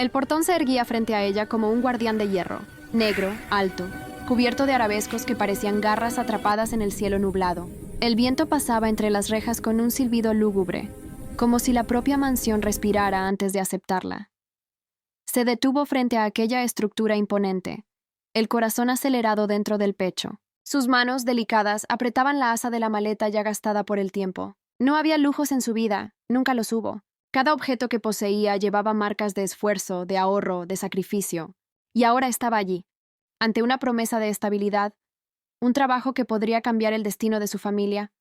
El portón se erguía frente a ella como un guardián de hierro, negro, alto, cubierto de arabescos que parecían garras atrapadas en el cielo nublado. El viento pasaba entre las rejas con un silbido lúgubre, como si la propia mansión respirara antes de aceptarla. Se detuvo frente a aquella estructura imponente, el corazón acelerado dentro del pecho. Sus manos, delicadas, apretaban la asa de la maleta ya gastada por el tiempo. No había lujos en su vida, nunca los hubo. Cada objeto que poseía llevaba marcas de esfuerzo, de ahorro, de sacrificio. Y ahora estaba allí, ante una promesa de estabilidad, un trabajo que podría cambiar el destino de su familia.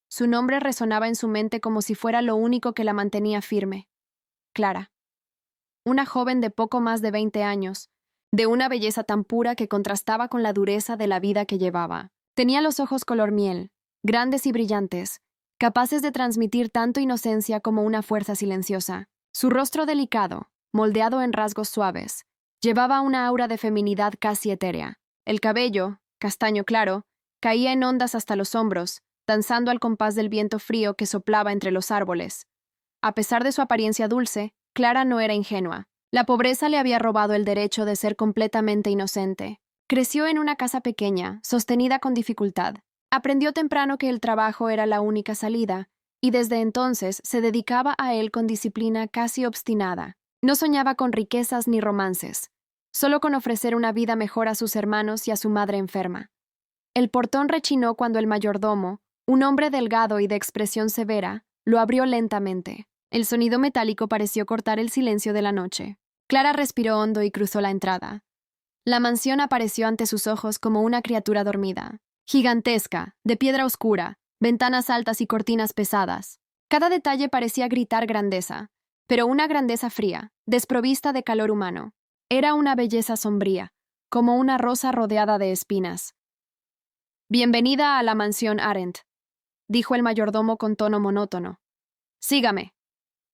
Su nombre resonaba en su mente como si fuera lo único que la mantenía firme. Clara. Una joven de poco más de 20 años, de una belleza tan pura que contrastaba con la dureza de la vida que llevaba. Tenía los ojos color miel, grandes y brillantes, capaces de transmitir tanto inocencia como una fuerza silenciosa. Su rostro delicado, moldeado en rasgos suaves, llevaba una aura de feminidad casi etérea. El cabello, castaño claro, caía en ondas hasta los hombros, danzando al compás del viento frío que soplaba entre los árboles. A pesar de su apariencia dulce, Clara no era ingenua. La pobreza le había robado el derecho de ser completamente inocente. Creció en una casa pequeña, sostenida con dificultad. Aprendió temprano que el trabajo era la única salida, y desde entonces se dedicaba a él con disciplina casi obstinada. No soñaba con riquezas ni romances, solo con ofrecer una vida mejor a sus hermanos y a su madre enferma. El portón rechinó cuando el mayordomo, un hombre delgado y de expresión severa, lo abrió lentamente. El sonido metálico pareció cortar el silencio de la noche. Clara respiró hondo y cruzó la entrada. La mansión apareció ante sus ojos como una criatura dormida, gigantesca, de piedra oscura, ventanas altas y cortinas pesadas. Cada detalle parecía gritar grandeza, pero una grandeza fría, desprovista de calor humano. Era una belleza sombría, como una rosa rodeada de espinas. «Bienvenida a la mansión Arendt», dijo el mayordomo con tono monótono. «Sígame».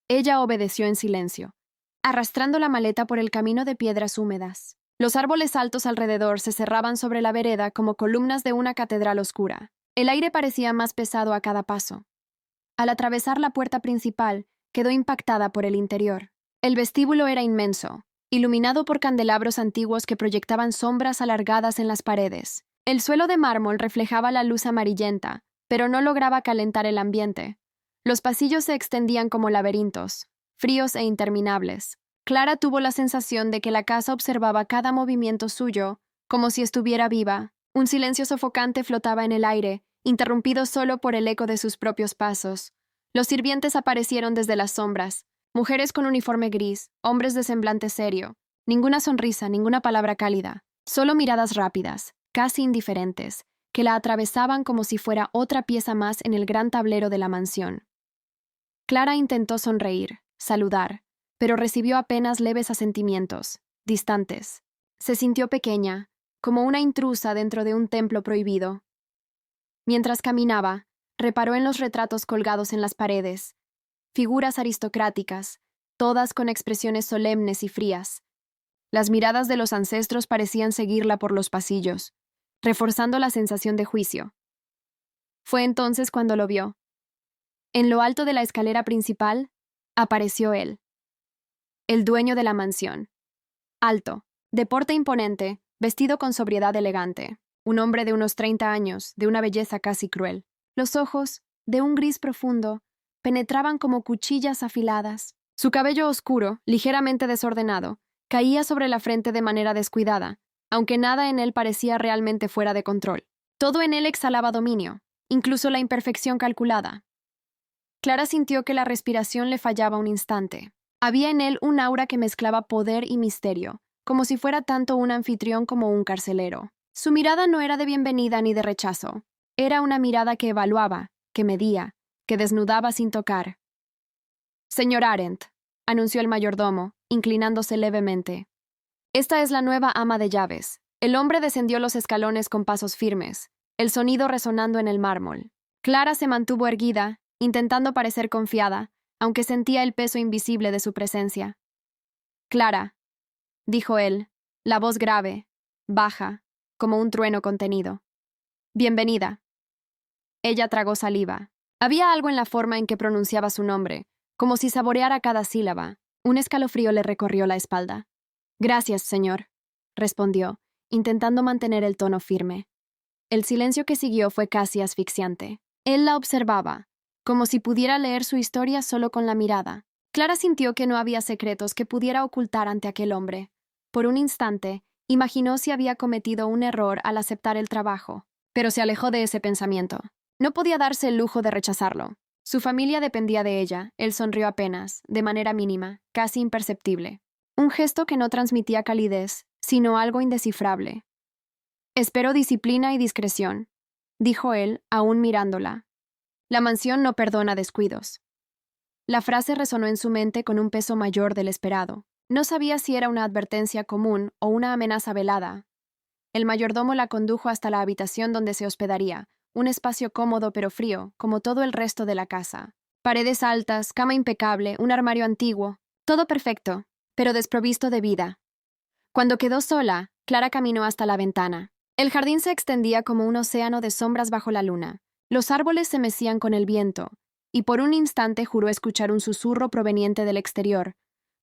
Ella obedeció en silencio, arrastrando la maleta por el camino de piedras húmedas. Los árboles altos alrededor se cerraban sobre la vereda como columnas de una catedral oscura. El aire parecía más pesado a cada paso. Al atravesar la puerta principal, quedó impactada por el interior. El vestíbulo era inmenso, iluminado por candelabros antiguos que proyectaban sombras alargadas en las paredes. El suelo de mármol reflejaba la luz amarillenta, pero no lograba calentar el ambiente. Los pasillos se extendían como laberintos, fríos e interminables. Clara tuvo la sensación de que la casa observaba cada movimiento suyo, como si estuviera viva. Un silencio sofocante flotaba en el aire, interrumpido solo por el eco de sus propios pasos. Los sirvientes aparecieron desde las sombras, mujeres con uniforme gris, hombres de semblante serio. Ninguna sonrisa, ninguna palabra cálida, solo miradas rápidas, casi indiferentes, que la atravesaban como si fuera otra pieza más en el gran tablero de la mansión. Clara intentó sonreír, saludar, pero recibió apenas leves asentimientos, distantes. Se sintió pequeña, como una intrusa dentro de un templo prohibido. Mientras caminaba, reparó en los retratos colgados en las paredes, figuras aristocráticas, todas con expresiones solemnes y frías. Las miradas de los ancestros parecían seguirla por los pasillos, reforzando la sensación de juicio. Fue entonces cuando lo vio. En lo alto de la escalera principal, apareció él, el dueño de la mansión. Alto, de porte imponente, vestido con sobriedad elegante. Un hombre de unos 30 años, de una belleza casi cruel. Los ojos, de un gris profundo, penetraban como cuchillas afiladas. Su cabello oscuro, ligeramente desordenado, caía sobre la frente de manera descuidada, aunque nada en él parecía realmente fuera de control. Todo en él exhalaba dominio, incluso la imperfección calculada. Clara sintió que la respiración le fallaba un instante. Había en él un aura que mezclaba poder y misterio, como si fuera tanto un anfitrión como un carcelero. Su mirada no era de bienvenida ni de rechazo. Era una mirada que evaluaba, que medía, que desnudaba sin tocar. «Señor Arendt», anunció el mayordomo, inclinándose levemente. «Esta es la nueva ama de llaves». El hombre descendió los escalones con pasos firmes, el sonido resonando en el mármol. Clara se mantuvo erguida, intentando parecer confiada, aunque sentía el peso invisible de su presencia. «Clara», dijo él, la voz grave, baja, como un trueno contenido. «Bienvenida». Ella tragó saliva. Había algo en la forma en que pronunciaba su nombre, como si saboreara cada sílaba, Un escalofrío le recorrió la espalda. «Gracias, señor», respondió, intentando mantener el tono firme. El silencio que siguió fue casi asfixiante. Él la observaba, como si pudiera leer su historia solo con la mirada. Clara sintió que no había secretos que pudiera ocultar ante aquel hombre. Por un instante, imaginó si había cometido un error al aceptar el trabajo, pero se alejó de ese pensamiento. No podía darse el lujo de rechazarlo. Su familia dependía de ella. Él sonrió apenas, de manera mínima, casi imperceptible. Un gesto que no transmitía calidez, sino algo indescifrable. «Espero disciplina y discreción», dijo él, aún mirándola. «La mansión no perdona descuidos». La frase resonó en su mente con un peso mayor del esperado. No sabía si era una advertencia común o una amenaza velada. El mayordomo la condujo hasta la habitación donde se hospedaría, un espacio cómodo pero frío, como todo el resto de la casa. Paredes altas, cama impecable, un armario antiguo, todo perfecto, pero desprovisto de vida. Cuando quedó sola, Clara caminó hasta la ventana. El jardín se extendía como un océano de sombras bajo la luna. Los árboles se mecían con el viento, y por un instante juró escuchar un susurro proveniente del exterior,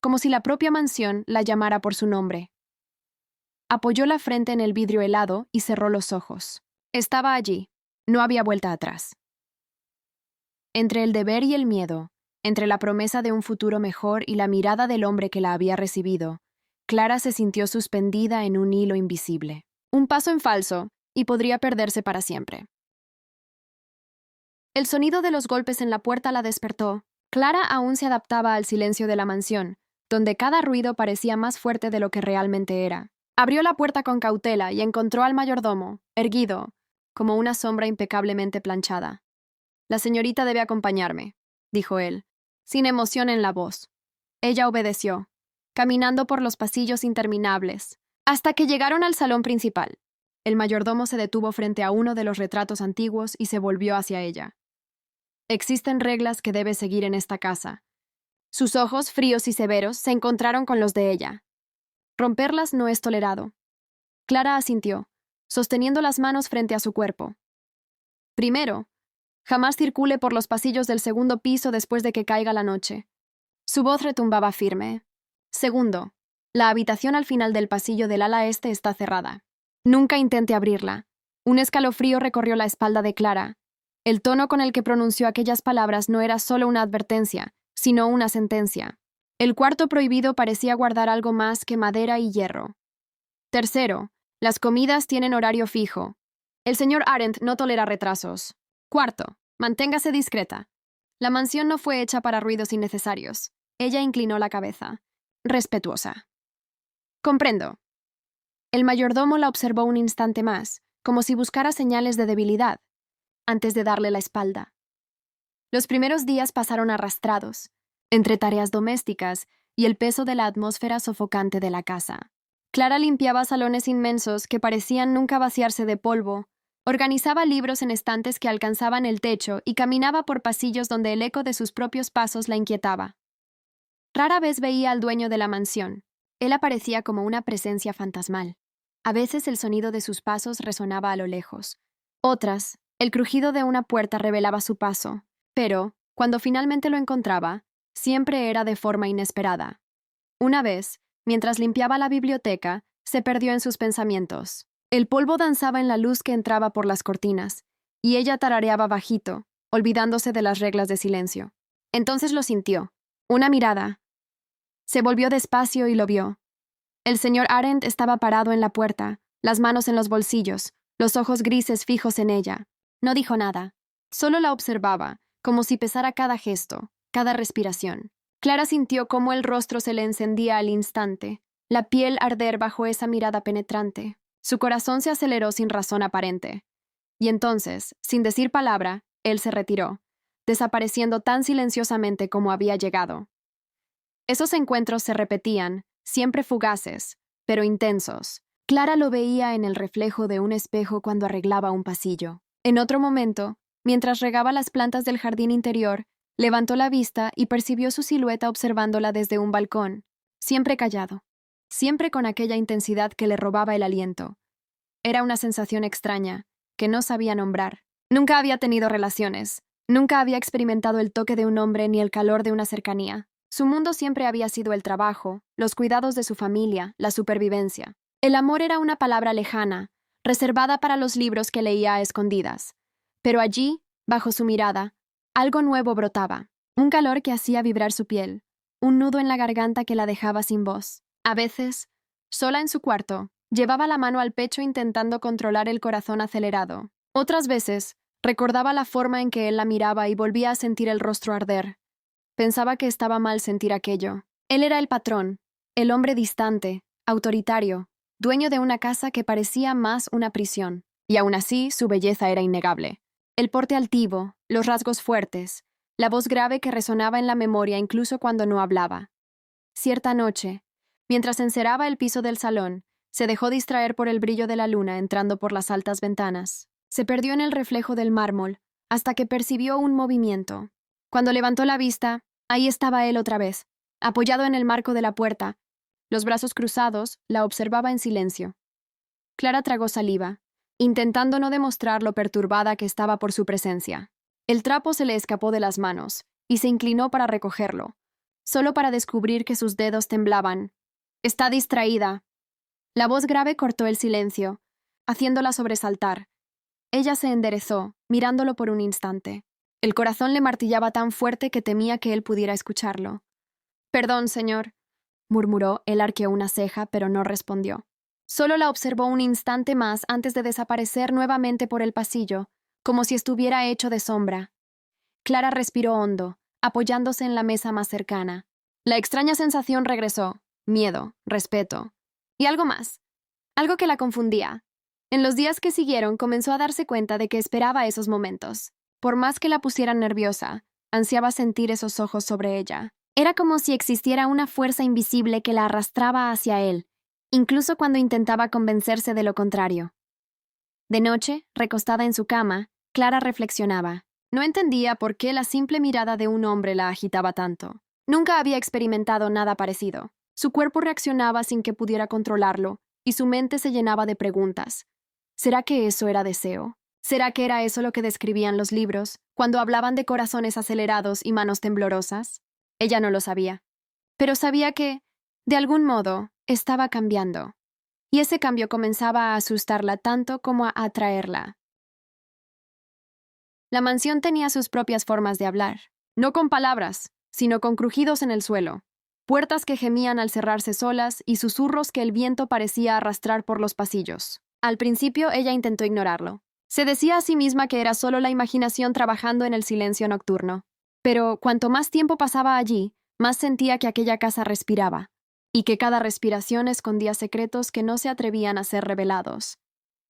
como si la propia mansión la llamara por su nombre. Apoyó la frente en el vidrio helado y cerró los ojos. Estaba allí. No había vuelta atrás. Entre el deber y el miedo, entre la promesa de un futuro mejor y la mirada del hombre que la había recibido, Clara se sintió suspendida en un hilo invisible. Un paso en falso, y podría perderse para siempre. El sonido de los golpes en la puerta la despertó. Clara aún se adaptaba al silencio de la mansión, donde cada ruido parecía más fuerte de lo que realmente era. Abrió la puerta con cautela y encontró al mayordomo, erguido, como una sombra impecablemente planchada. «La señorita debe acompañarme», dijo él, sin emoción en la voz. Ella obedeció, caminando por los pasillos interminables, hasta que llegaron al salón principal. El mayordomo se detuvo frente a uno de los retratos antiguos y se volvió hacia ella. «Existen reglas que debe seguir en esta casa». Sus ojos, fríos y severos, se encontraron con los de ella. «Romperlas no es tolerado». Clara asintió, sosteniendo las manos frente a su cuerpo. «Primero, jamás circule por los pasillos del segundo piso después de que caiga la noche». Su voz retumbaba firme. «Segundo, la habitación al final del pasillo del ala este está cerrada. Nunca intente abrirla». Un escalofrío recorrió la espalda de Clara. El tono con el que pronunció aquellas palabras no era solo una advertencia, sino una sentencia. El cuarto prohibido parecía guardar algo más que madera y hierro. Tercero, las comidas tienen horario fijo. El señor Arendt no tolera retrasos. Cuarto, manténgase discreta. La mansión no fue hecha para ruidos innecesarios. Ella inclinó la cabeza, respetuosa. «Comprendo». El mayordomo la observó un instante más, como si buscara señales de debilidad, antes de darle la espalda. Los primeros días pasaron arrastrados, entre tareas domésticas y el peso de la atmósfera sofocante de la casa. Clara limpiaba salones inmensos que parecían nunca vaciarse de polvo, organizaba libros en estantes que alcanzaban el techo y caminaba por pasillos donde el eco de sus propios pasos la inquietaba. Rara vez veía al dueño de la mansión. Él aparecía como una presencia fantasmal. A veces el sonido de sus pasos resonaba a lo lejos. Otras, el crujido de una puerta revelaba su paso, pero, cuando finalmente lo encontraba, siempre era de forma inesperada. Una vez, mientras limpiaba la biblioteca, se perdió en sus pensamientos. El polvo danzaba en la luz que entraba por las cortinas, y ella tarareaba bajito, olvidándose de las reglas de silencio. Entonces lo sintió. Una mirada. Se volvió despacio y lo vio. El señor Arendt estaba parado en la puerta, las manos en los bolsillos, los ojos grises fijos en ella. No dijo nada. Solo la observaba, como si pesara cada gesto, cada respiración. Clara sintió cómo el rostro se le encendía al instante, la piel arder bajo esa mirada penetrante. Su corazón se aceleró sin razón aparente. Y entonces, sin decir palabra, él se retiró, desapareciendo tan silenciosamente como había llegado. Esos encuentros se repetían, siempre fugaces, pero intensos. Clara lo veía en el reflejo de un espejo cuando arreglaba un pasillo. En otro momento, mientras regaba las plantas del jardín interior, levantó la vista y percibió su silueta observándola desde un balcón, siempre callado, siempre con aquella intensidad que le robaba el aliento. Era una sensación extraña, que no sabía nombrar. Nunca había tenido relaciones, nunca había experimentado el toque de un hombre ni el calor de una cercanía. Su mundo siempre había sido el trabajo, los cuidados de su familia, la supervivencia. El amor era una palabra lejana, reservada para los libros que leía a escondidas. Pero allí, bajo su mirada, algo nuevo brotaba, un calor que hacía vibrar su piel, un nudo en la garganta que la dejaba sin voz. A veces, sola en su cuarto, llevaba la mano al pecho intentando controlar el corazón acelerado. Otras veces, recordaba la forma en que él la miraba y volvía a sentir el rostro arder. Pensaba que estaba mal sentir aquello. Él era el patrón, el hombre distante, autoritario, dueño de una casa que parecía más una prisión. Y aún así, su belleza era innegable. El porte altivo, los rasgos fuertes, la voz grave que resonaba en la memoria incluso cuando no hablaba. Cierta noche, mientras enceraba el piso del salón, se dejó distraer por el brillo de la luna entrando por las altas ventanas. Se perdió en el reflejo del mármol, hasta que percibió un movimiento. Cuando levantó la vista, ahí estaba él otra vez, apoyado en el marco de la puerta. Los brazos cruzados, la observaba en silencio. Clara tragó saliva, intentando no demostrar lo perturbada que estaba por su presencia. El trapo se le escapó de las manos, y se inclinó para recogerlo, solo para descubrir que sus dedos temblaban. «Está distraída». La voz grave cortó el silencio, haciéndola sobresaltar. Ella se enderezó, mirándolo por un instante. El corazón le martillaba tan fuerte que temía que él pudiera escucharlo. «Perdón, señor», murmuró. Él arqueó una ceja, pero no respondió. Solo la observó un instante más antes de desaparecer nuevamente por el pasillo, como si estuviera hecho de sombra. Clara respiró hondo, apoyándose en la mesa más cercana. La extraña sensación regresó: miedo, respeto y algo más, algo que la confundía. En los días que siguieron comenzó a darse cuenta de que esperaba esos momentos. Por más que la pusieran nerviosa, ansiaba sentir esos ojos sobre ella. Era como si existiera una fuerza invisible que la arrastraba hacia él, incluso cuando intentaba convencerse de lo contrario. De noche, recostada en su cama, Clara reflexionaba. No entendía por qué la simple mirada de un hombre la agitaba tanto. Nunca había experimentado nada parecido. Su cuerpo reaccionaba sin que pudiera controlarlo, y su mente se llenaba de preguntas. ¿Será que eso era deseo? ¿Será que era eso lo que describían los libros, cuando hablaban de corazones acelerados y manos temblorosas? Ella no lo sabía. Pero sabía que, de algún modo, estaba cambiando. Y ese cambio comenzaba a asustarla tanto como a atraerla. La mansión tenía sus propias formas de hablar. No con palabras, sino con crujidos en el suelo, puertas que gemían al cerrarse solas y susurros que el viento parecía arrastrar por los pasillos. Al principio ella intentó ignorarlo. Se decía a sí misma que era solo la imaginación trabajando en el silencio nocturno. Pero cuanto más tiempo pasaba allí, más sentía que aquella casa respiraba, y que cada respiración escondía secretos que no se atrevían a ser revelados.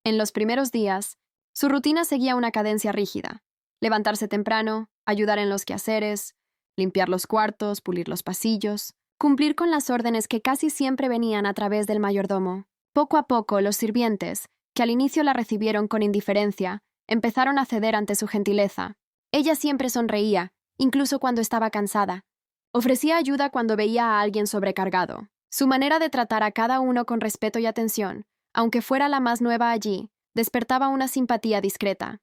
En los primeros días, su rutina seguía una cadencia rígida: levantarse temprano, ayudar en los quehaceres, limpiar los cuartos, pulir los pasillos, cumplir con las órdenes que casi siempre venían a través del mayordomo. Poco a poco, los sirvientes, que al inicio la recibieron con indiferencia, empezaron a ceder ante su gentileza. Ella siempre sonreía, incluso cuando estaba cansada. Ofrecía ayuda cuando veía a alguien sobrecargado. Su manera de tratar a cada uno con respeto y atención, aunque fuera la más nueva allí, despertaba una simpatía discreta.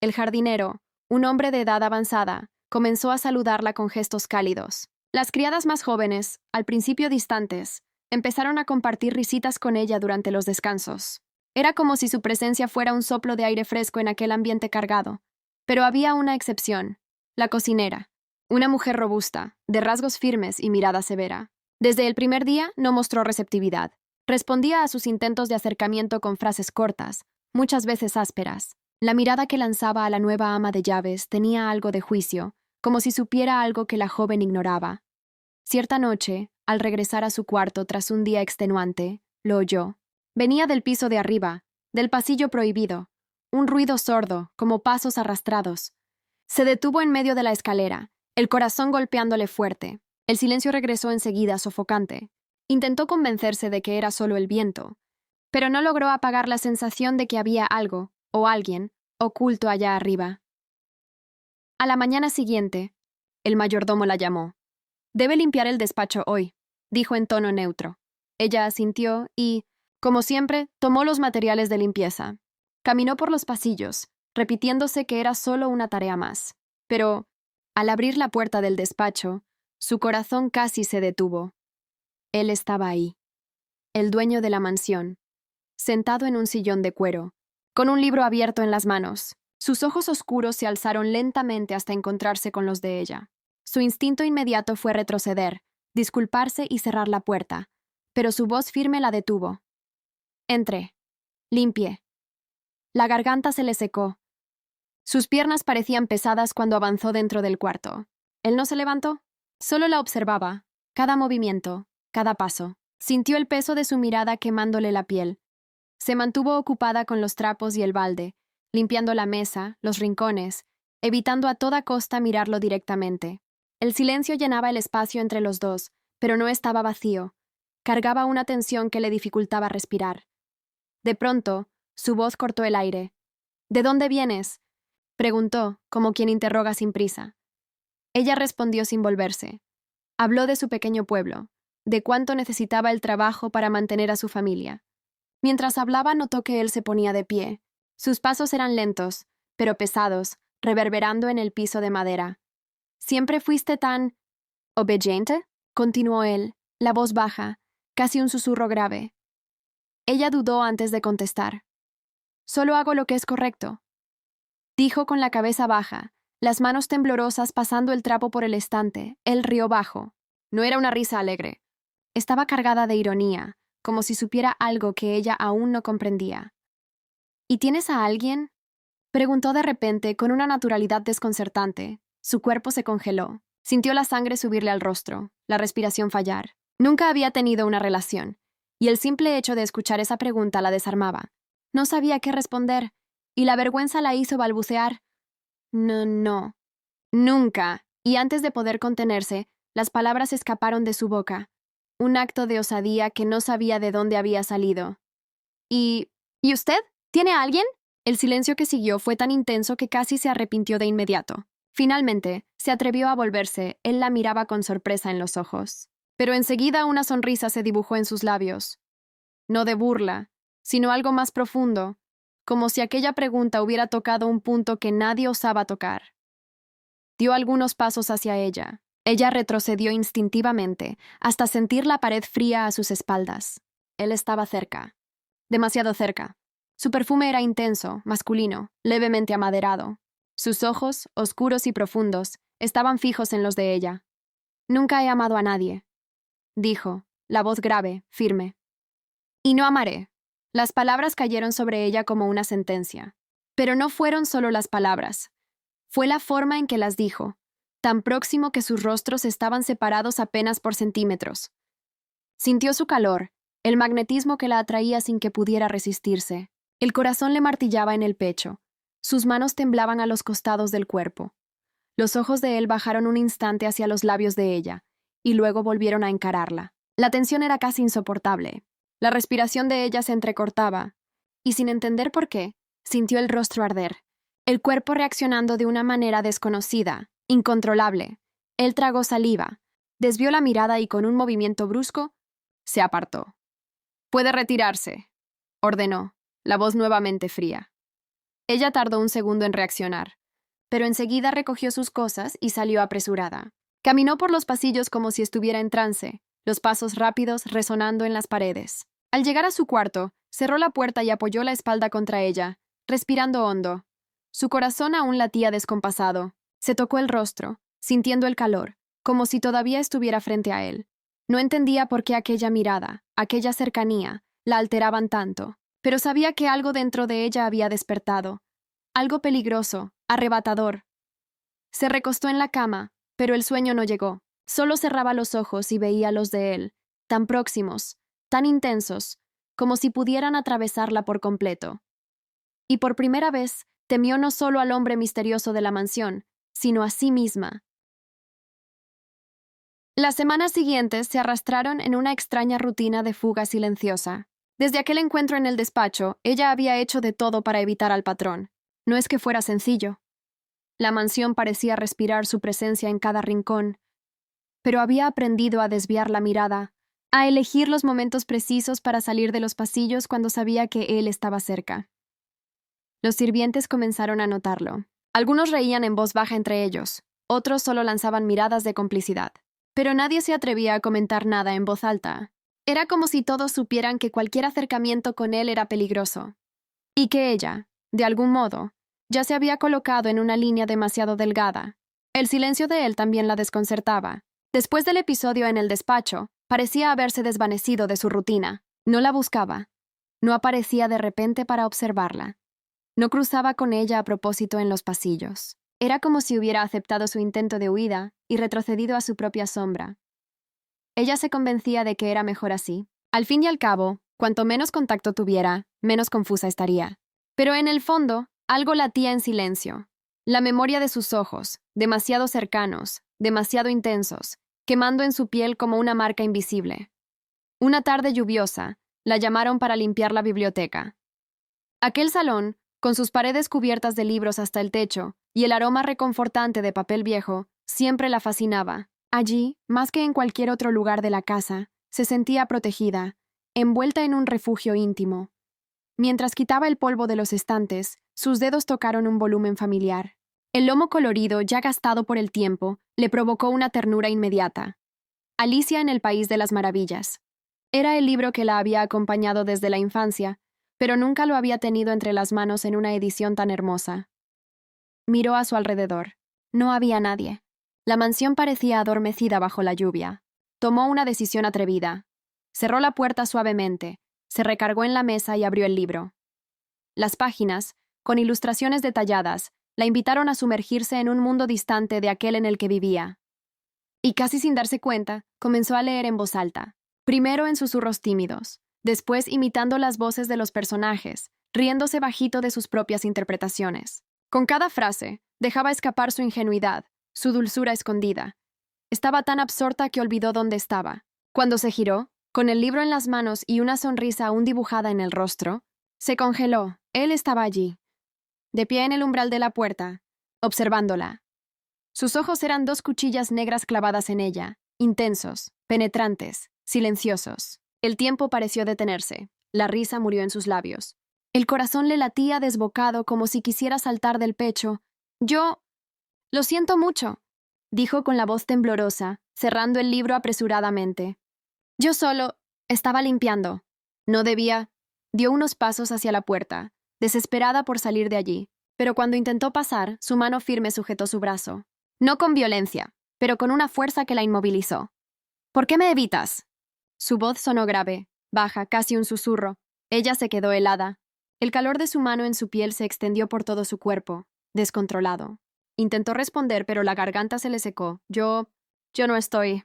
El jardinero, un hombre de edad avanzada, comenzó a saludarla con gestos cálidos. Las criadas más jóvenes, al principio distantes, empezaron a compartir risitas con ella durante los descansos. Era como si su presencia fuera un soplo de aire fresco en aquel ambiente cargado. Pero había una excepción: la cocinera, una mujer robusta, de rasgos firmes y mirada severa. Desde el primer día no mostró receptividad. Respondía a sus intentos de acercamiento con frases cortas, muchas veces ásperas. La mirada que lanzaba a la nueva ama de llaves tenía algo de juicio, como si supiera algo que la joven ignoraba. Cierta noche, al regresar a su cuarto tras un día extenuante, lo oyó. Venía del piso de arriba, del pasillo prohibido, un ruido sordo, como pasos arrastrados. Se detuvo en medio de la escalera, el corazón golpeándole fuerte. El silencio regresó enseguida, sofocante. Intentó convencerse de que era solo el viento, pero no logró apagar la sensación de que había algo, o alguien, oculto allá arriba. A la mañana siguiente, el mayordomo la llamó. «Debe limpiar el despacho hoy», dijo en tono neutro. Ella asintió y, como siempre, tomó los materiales de limpieza. Caminó por los pasillos, repitiéndose que era solo una tarea más. Pero, al abrir la puerta del despacho, Su corazón casi se detuvo. Él estaba ahí, el dueño de la mansión, sentado en un sillón de cuero, con un libro abierto en las manos. Sus ojos oscuros se alzaron lentamente hasta encontrarse con los de ella. Su instinto inmediato fue retroceder, disculparse y cerrar la puerta, pero su voz firme la detuvo. Entré. Limpie. La garganta se le secó. Sus piernas parecían pesadas cuando avanzó dentro del cuarto. Él no se levantó, solo la observaba, cada movimiento, cada paso. Sintió el peso de su mirada quemándole la piel. Se mantuvo ocupada con los trapos y el balde, limpiando la mesa, los rincones, evitando a toda costa mirarlo directamente. El silencio llenaba el espacio entre los dos, pero no estaba vacío. Cargaba una tensión que le dificultaba respirar. De pronto, su voz cortó el aire. ¿De dónde vienes?, preguntó, como quien interroga sin prisa. Ella respondió sin volverse. Habló de su pequeño pueblo, de cuánto necesitaba el trabajo para mantener a su familia. Mientras hablaba, notó que él se ponía de pie. Sus pasos eran lentos, pero pesados, reverberando en el piso de madera. ¿Siempre fuiste tan obediente?, continuó él, la voz baja, casi un susurro grave. Ella dudó antes de contestar. Solo hago lo que es correcto, dijo con la cabeza baja, las manos temblorosas pasando el trapo por el estante. Él rió bajo. No era una risa alegre. Estaba cargada de ironía, como si supiera algo que ella aún no comprendía. ¿Y tienes a alguien?, preguntó de repente con una naturalidad desconcertante. Su cuerpo se congeló. Sintió la sangre subirle al rostro, la respiración fallar. Nunca había tenido una relación, y el simple hecho de escuchar esa pregunta la desarmaba. No sabía qué responder, y la vergüenza la hizo balbucear. No, nunca. Y antes de poder contenerse, las palabras escaparon de su boca. Un acto de osadía que no sabía de dónde había salido. ¿Y usted? ¿Tiene a alguien? El silencio que siguió fue tan intenso que casi se arrepintió de inmediato. Finalmente, se atrevió a volverse. Él la miraba con sorpresa en los ojos. Pero enseguida una sonrisa se dibujó en sus labios. No de burla, sino algo más profundo, como si aquella pregunta hubiera tocado un punto que nadie osaba tocar. Dio algunos pasos hacia ella. Ella retrocedió instintivamente, hasta sentir la pared fría a sus espaldas. Él estaba cerca. Demasiado cerca. Su perfume era intenso, masculino, levemente amaderado. Sus ojos, oscuros y profundos, estaban fijos en los de ella. «Nunca he amado a nadie», dijo, la voz grave, firme. «Y no amaré». Las palabras cayeron sobre ella como una sentencia. Pero no fueron solo las palabras. Fue la forma en que las dijo, tan próximo que sus rostros estaban separados apenas por centímetros. Sintió su calor, el magnetismo que la atraía sin que pudiera resistirse. El corazón le martillaba en el pecho. Sus manos temblaban a los costados del cuerpo. Los ojos de él bajaron un instante hacia los labios de ella, y luego volvieron a encararla. La tensión era casi insoportable. La respiración de ella se entrecortaba, y sin entender por qué, sintió el rostro arder, el cuerpo reaccionando de una manera desconocida, incontrolable. Él tragó saliva, desvió la mirada y con un movimiento brusco, se apartó. «Puede retirarse», ordenó, la voz nuevamente fría. Ella tardó un segundo en reaccionar, pero enseguida recogió sus cosas y salió apresurada. Caminó por los pasillos como si estuviera en trance, los pasos rápidos resonando en las paredes. Al llegar a su cuarto, cerró la puerta y apoyó la espalda contra ella, respirando hondo. Su corazón aún latía descompasado. Se tocó el rostro, sintiendo el calor, como si todavía estuviera frente a él. No entendía por qué aquella mirada, aquella cercanía, la alteraban tanto, pero sabía que algo dentro de ella había despertado. Algo peligroso, arrebatador. Se recostó en la cama, pero el sueño no llegó. Solo cerraba los ojos y veía los de él, tan próximos, tan intensos, como si pudieran atravesarla por completo. Y por primera vez, temió no solo al hombre misterioso de la mansión, sino a sí misma. Las semanas siguientes se arrastraron en una extraña rutina de fuga silenciosa. Desde aquel encuentro en el despacho, ella había hecho de todo para evitar al patrón. No es que fuera sencillo. La mansión parecía respirar su presencia en cada rincón, pero había aprendido a desviar la mirada, a elegir los momentos precisos para salir de los pasillos cuando sabía que él estaba cerca. Los sirvientes comenzaron a notarlo. Algunos reían en voz baja entre ellos, otros solo lanzaban miradas de complicidad. pero nadie se atrevía a comentar nada en voz alta. Era como si todos supieran que cualquier acercamiento con él era peligroso, y que ella, de algún modo, ya se había colocado en una línea demasiado delgada. El silencio de él también la desconcertaba. Después del episodio en el despacho, parecía haberse desvanecido de su rutina. No la buscaba. No aparecía de repente para observarla. No cruzaba con ella a propósito en los pasillos. Era como si hubiera aceptado su intento de huida y retrocedido a su propia sombra. Ella se convencía de que era mejor así. Al fin y al cabo, cuanto menos contacto tuviera, menos confusa estaría. Pero en el fondo, algo latía en silencio. La memoria de sus ojos, demasiado cercanos, demasiado intensos, quemando en su piel como una marca invisible. Una tarde lluviosa, la llamaron para limpiar la biblioteca. Aquel salón, con sus paredes cubiertas de libros hasta el techo y el aroma reconfortante de papel viejo, siempre la fascinaba. Allí, más que en cualquier otro lugar de la casa, se sentía protegida, envuelta en un refugio íntimo. Mientras quitaba el polvo de los estantes, sus dedos tocaron un volumen familiar. El lomo colorido, ya gastado por el tiempo, le provocó una ternura inmediata. Alicia en el País de las Maravillas. Era el libro que la había acompañado desde la infancia, pero nunca lo había tenido entre las manos en una edición tan hermosa. Miró a su alrededor. No había nadie. La mansión parecía adormecida bajo la lluvia. Tomó una decisión atrevida. Cerró la puerta suavemente, se recargó en la mesa y abrió el libro. Las páginas, con ilustraciones detalladas, la invitaron a sumergirse en un mundo distante de aquel en el que vivía. Y casi sin darse cuenta, comenzó a leer en voz alta, primero en susurros tímidos, después imitando las voces de los personajes, riéndose bajito de sus propias interpretaciones. Con cada frase, dejaba escapar su ingenuidad, su dulzura escondida. Estaba tan absorta que olvidó dónde estaba. Cuando se giró, con el libro en las manos y una sonrisa aún dibujada en el rostro, se congeló. Él estaba allí, de pie en el umbral de la puerta, observándola. Sus ojos eran dos cuchillas negras clavadas en ella, intensos, penetrantes, silenciosos. El tiempo pareció detenerse. La risa murió en sus labios. El corazón le latía desbocado como si quisiera saltar del pecho. Yo... Lo siento mucho, dijo con la voz temblorosa, cerrando el libro apresuradamente. Yo solo... estaba limpiando. No debía... Dio unos pasos hacia la puerta, desesperada por salir de allí, pero cuando intentó pasar, su mano firme sujetó su brazo. No con violencia, pero con una fuerza que la inmovilizó. ¿Por qué me evitas? Su voz sonó grave, baja, casi un susurro. Ella se quedó helada. El calor de su mano en su piel se extendió por todo su cuerpo, descontrolado. Intentó responder, pero la garganta se le secó. Yo no estoy...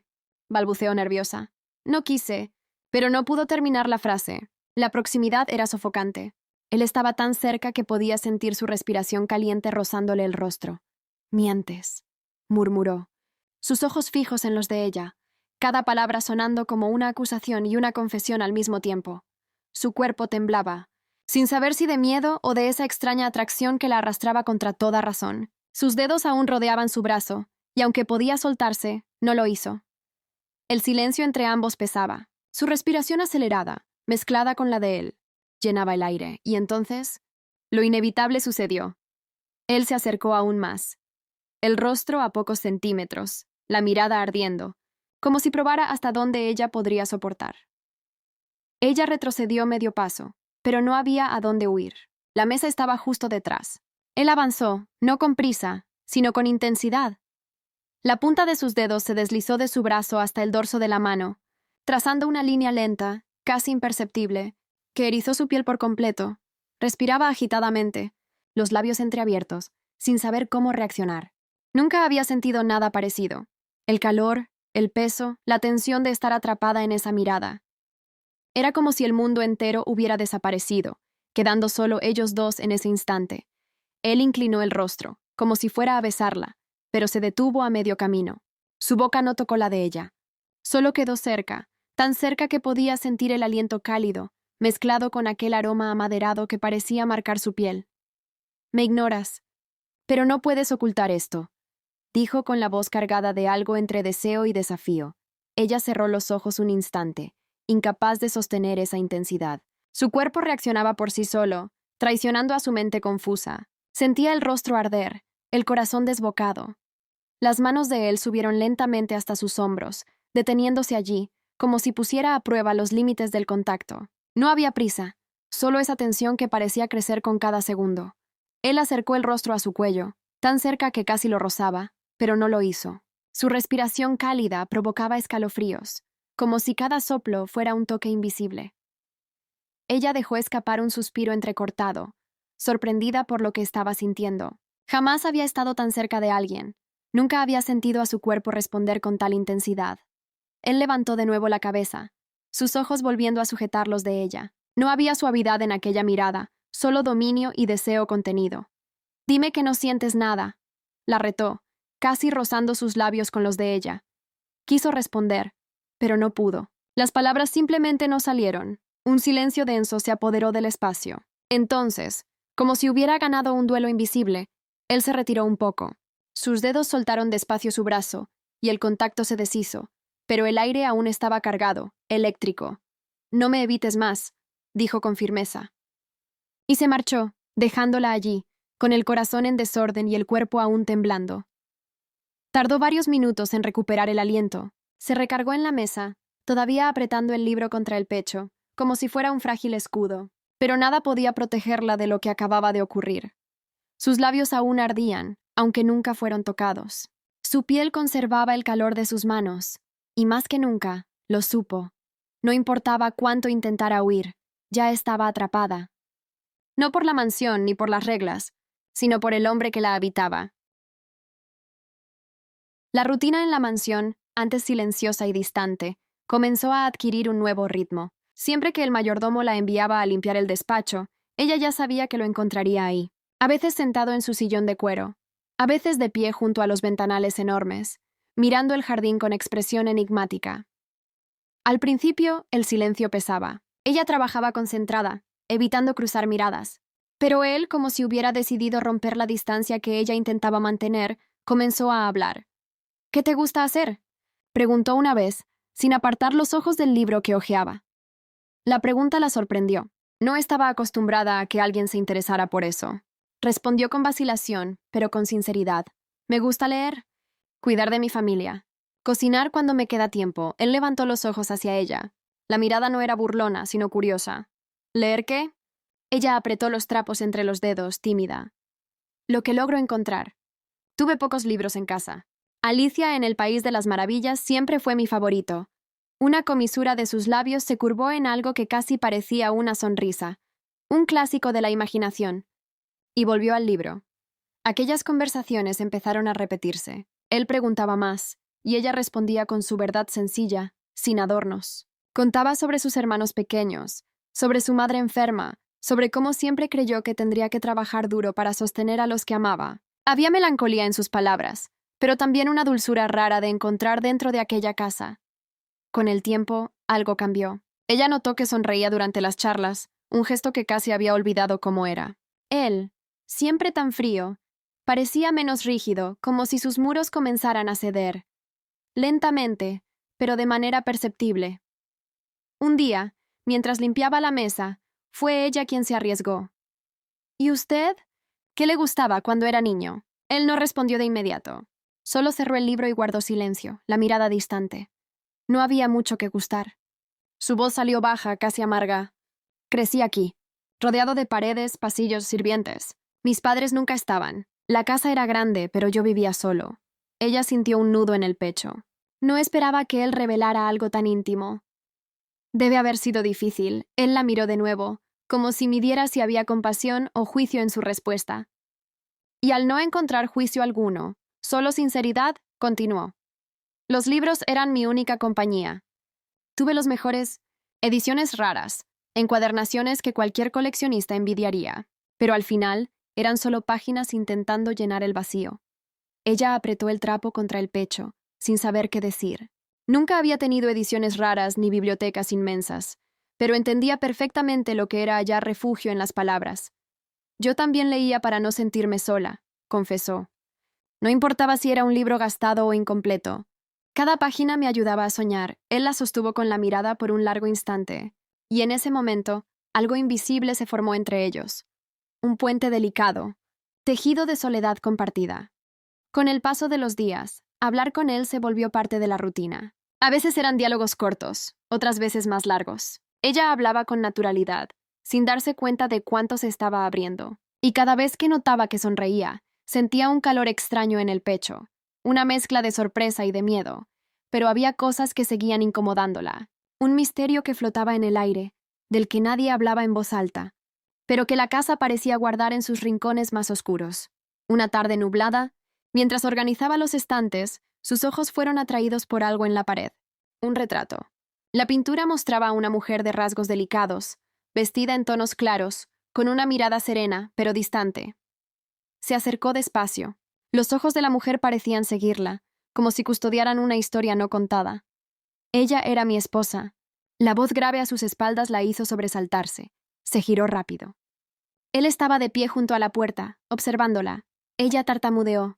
balbuceó nerviosa. No quise, pero no pudo terminar la frase. La proximidad era sofocante. Él estaba tan cerca que podía sentir su respiración caliente rozándole el rostro. Mientes, murmuró, sus ojos fijos en los de ella, cada palabra sonando como una acusación y una confesión al mismo tiempo. Su cuerpo temblaba, sin saber si de miedo o de esa extraña atracción que la arrastraba contra toda razón. Sus dedos aún rodeaban su brazo, y aunque podía soltarse, no lo hizo. El silencio entre ambos pesaba. Su respiración acelerada, mezclada con la de él, llenaba el aire, y entonces, lo inevitable sucedió. Él se acercó aún más. El rostro a pocos centímetros, la mirada ardiendo, como si probara hasta dónde ella podría soportar. Ella retrocedió medio paso, pero no había a dónde huir. La mesa estaba justo detrás. Él avanzó, no con prisa, sino con intensidad. La punta de sus dedos se deslizó de su brazo hasta el dorso de la mano, trazando una línea lenta, casi imperceptible, que erizó su piel por completo. Respiraba agitadamente, los labios entreabiertos, sin saber cómo reaccionar. Nunca había sentido nada parecido. El calor, el peso, la tensión de estar atrapada en esa mirada. Era como si el mundo entero hubiera desaparecido, quedando solo ellos dos en ese instante. Él inclinó el rostro, como si fuera a besarla, pero se detuvo a medio camino. Su boca no tocó la de ella. Solo quedó cerca, tan cerca que podía sentir el aliento cálido, mezclado con aquel aroma amaderado que parecía marcar su piel. Me ignoras, pero no puedes ocultar esto, dijo con la voz cargada de algo entre deseo y desafío. Ella cerró los ojos un instante, incapaz de sostener esa intensidad. Su cuerpo reaccionaba por sí solo, traicionando a su mente confusa. Sentía el rostro arder, el corazón desbocado. Las manos de él subieron lentamente hasta sus hombros, deteniéndose allí, como si pusiera a prueba los límites del contacto. No había prisa, solo esa tensión que parecía crecer con cada segundo. Él acercó el rostro a su cuello, tan cerca que casi lo rozaba, pero no lo hizo. Su respiración cálida provocaba escalofríos, como si cada soplo fuera un toque invisible. Ella dejó escapar un suspiro entrecortado, sorprendida por lo que estaba sintiendo. Jamás había estado tan cerca de alguien. Nunca había sentido a su cuerpo responder con tal intensidad. Él levantó de nuevo la cabeza, sus ojos volviendo a sujetar los de ella. No había suavidad en aquella mirada, solo dominio y deseo contenido. «Dime que no sientes nada», la retó, casi rozando sus labios con los de ella. Quiso responder, pero no pudo. Las palabras simplemente no salieron. Un silencio denso se apoderó del espacio. Entonces, como si hubiera ganado un duelo invisible, él se retiró un poco. Sus dedos soltaron despacio su brazo, y el contacto se deshizo, pero el aire aún estaba cargado, eléctrico. «No me evites más», dijo con firmeza. Y se marchó, dejándola allí, con el corazón en desorden y el cuerpo aún temblando. Tardó varios minutos en recuperar el aliento. Se recargó en la mesa, todavía apretando el libro contra el pecho, como si fuera un frágil escudo, pero nada podía protegerla de lo que acababa de ocurrir. Sus labios aún ardían, aunque nunca fueron tocados. Su piel conservaba el calor de sus manos, y más que nunca, lo supo. No importaba cuánto intentara huir, ya estaba atrapada. No por la mansión ni por las reglas, sino por el hombre que la habitaba. La rutina en la mansión, antes silenciosa y distante, comenzó a adquirir un nuevo ritmo. Siempre que el mayordomo la enviaba a limpiar el despacho, ella ya sabía que lo encontraría ahí, a veces sentado en su sillón de cuero, a veces de pie junto a los ventanales enormes, mirando el jardín con expresión enigmática. Al principio, el silencio pesaba. Ella trabajaba concentrada, evitando cruzar miradas. Pero él, como si hubiera decidido romper la distancia que ella intentaba mantener, comenzó a hablar. «¿Qué te gusta hacer?», preguntó una vez, sin apartar los ojos del libro que hojeaba. La pregunta la sorprendió. No estaba acostumbrada a que alguien se interesara por eso. Respondió con vacilación, pero con sinceridad. «Me gusta leer, cuidar de mi familia, cocinar cuando me queda tiempo». Él levantó los ojos hacia ella. La mirada no era burlona, sino curiosa. «¿Leer qué?». Ella apretó los trapos entre los dedos, tímida. «Lo que logro encontrar. Tuve pocos libros en casa. Alicia en el País de las Maravillas siempre fue mi favorito». Una comisura de sus labios se curvó en algo que casi parecía una sonrisa, un clásico de la imaginación, y volvió al libro. Aquellas conversaciones empezaron a repetirse. Él preguntaba más, y ella respondía con su verdad sencilla, sin adornos. Contaba sobre sus hermanos pequeños, sobre su madre enferma, sobre cómo siempre creyó que tendría que trabajar duro para sostener a los que amaba. Había melancolía en sus palabras, pero también una dulzura rara de encontrar dentro de aquella casa. Con el tiempo, algo cambió. Ella notó que sonreía durante las charlas, un gesto que casi había olvidado cómo era. Él, siempre tan frío, parecía menos rígido, como si sus muros comenzaran a ceder. Lentamente, pero de manera perceptible. Un día, mientras limpiaba la mesa, fue ella quien se arriesgó. «¿Y usted? ¿Qué le gustaba cuando era niño?». Él no respondió de inmediato. Solo cerró el libro y guardó silencio, la mirada distante. No había mucho que gustar. Su voz salió baja, casi amarga. «Crecí aquí, rodeado de paredes, pasillos, sirvientes. Mis padres nunca estaban. La casa era grande, pero yo vivía solo». Ella sintió un nudo en el pecho. No esperaba que él revelara algo tan íntimo. Debe haber sido difícil. Él la miró de nuevo, como si midiera si había compasión o juicio en su respuesta. Y al no encontrar juicio alguno, solo sinceridad, continuó. «Los libros eran mi única compañía. Tuve los mejores, ediciones raras, encuadernaciones que cualquier coleccionista envidiaría, pero al final eran solo páginas intentando llenar el vacío». Ella apretó el trapo contra el pecho, sin saber qué decir. Nunca había tenido ediciones raras ni bibliotecas inmensas, pero entendía perfectamente lo que era hallar refugio en las palabras. «Yo también leía para no sentirme sola», confesó. No importaba si era un libro gastado o incompleto. Cada página me ayudaba a soñar. Él la sostuvo con la mirada por un largo instante, y en ese momento, algo invisible se formó entre ellos. Un puente delicado, tejido de soledad compartida. Con el paso de los días, hablar con él se volvió parte de la rutina. A veces eran diálogos cortos, otras veces más largos. Ella hablaba con naturalidad, sin darse cuenta de cuánto se estaba abriendo. Y cada vez que notaba que sonreía, sentía un calor extraño en el pecho, una mezcla de sorpresa y de miedo. Pero había cosas que seguían incomodándola, un misterio que flotaba en el aire, del que nadie hablaba en voz alta, pero que la casa parecía guardar en sus rincones más oscuros. Una tarde nublada, mientras organizaba los estantes, sus ojos fueron atraídos por algo en la pared. Un retrato. La pintura mostraba a una mujer de rasgos delicados, vestida en tonos claros, con una mirada serena, pero distante. Se acercó despacio. Los ojos de la mujer parecían seguirla, como si custodiaran una historia no contada. Ella era mi esposa. La voz grave a sus espaldas la hizo sobresaltarse. Se giró rápido. Él estaba de pie junto a la puerta, observándola. Ella tartamudeó.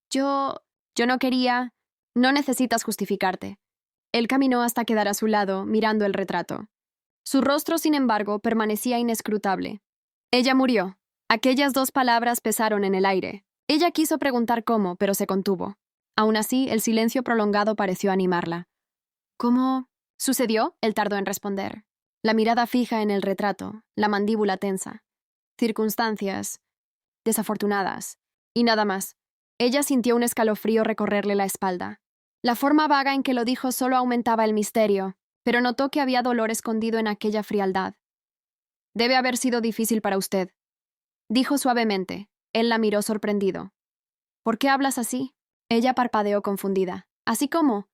Yo no quería... No necesitas justificarte. Él caminó hasta quedar a su lado, mirando el retrato. Su rostro, sin embargo, permanecía inescrutable. Ella murió. Aquellas dos palabras pesaron en el aire. Ella quiso preguntar cómo, pero se contuvo. Aún así, el silencio prolongado pareció animarla. ¿Cómo sucedió? Él tardó en responder. La mirada fija en el retrato, la mandíbula tensa. Circunstancias desafortunadas. Y nada más. Ella sintió un escalofrío recorrerle la espalda. La forma vaga en que lo dijo solo aumentaba el misterio, pero notó que había dolor escondido en aquella frialdad. Debe haber sido difícil para usted, dijo suavemente. Él la miró sorprendido. ¿Por qué hablas así? Ella parpadeó confundida. ¿Así cómo?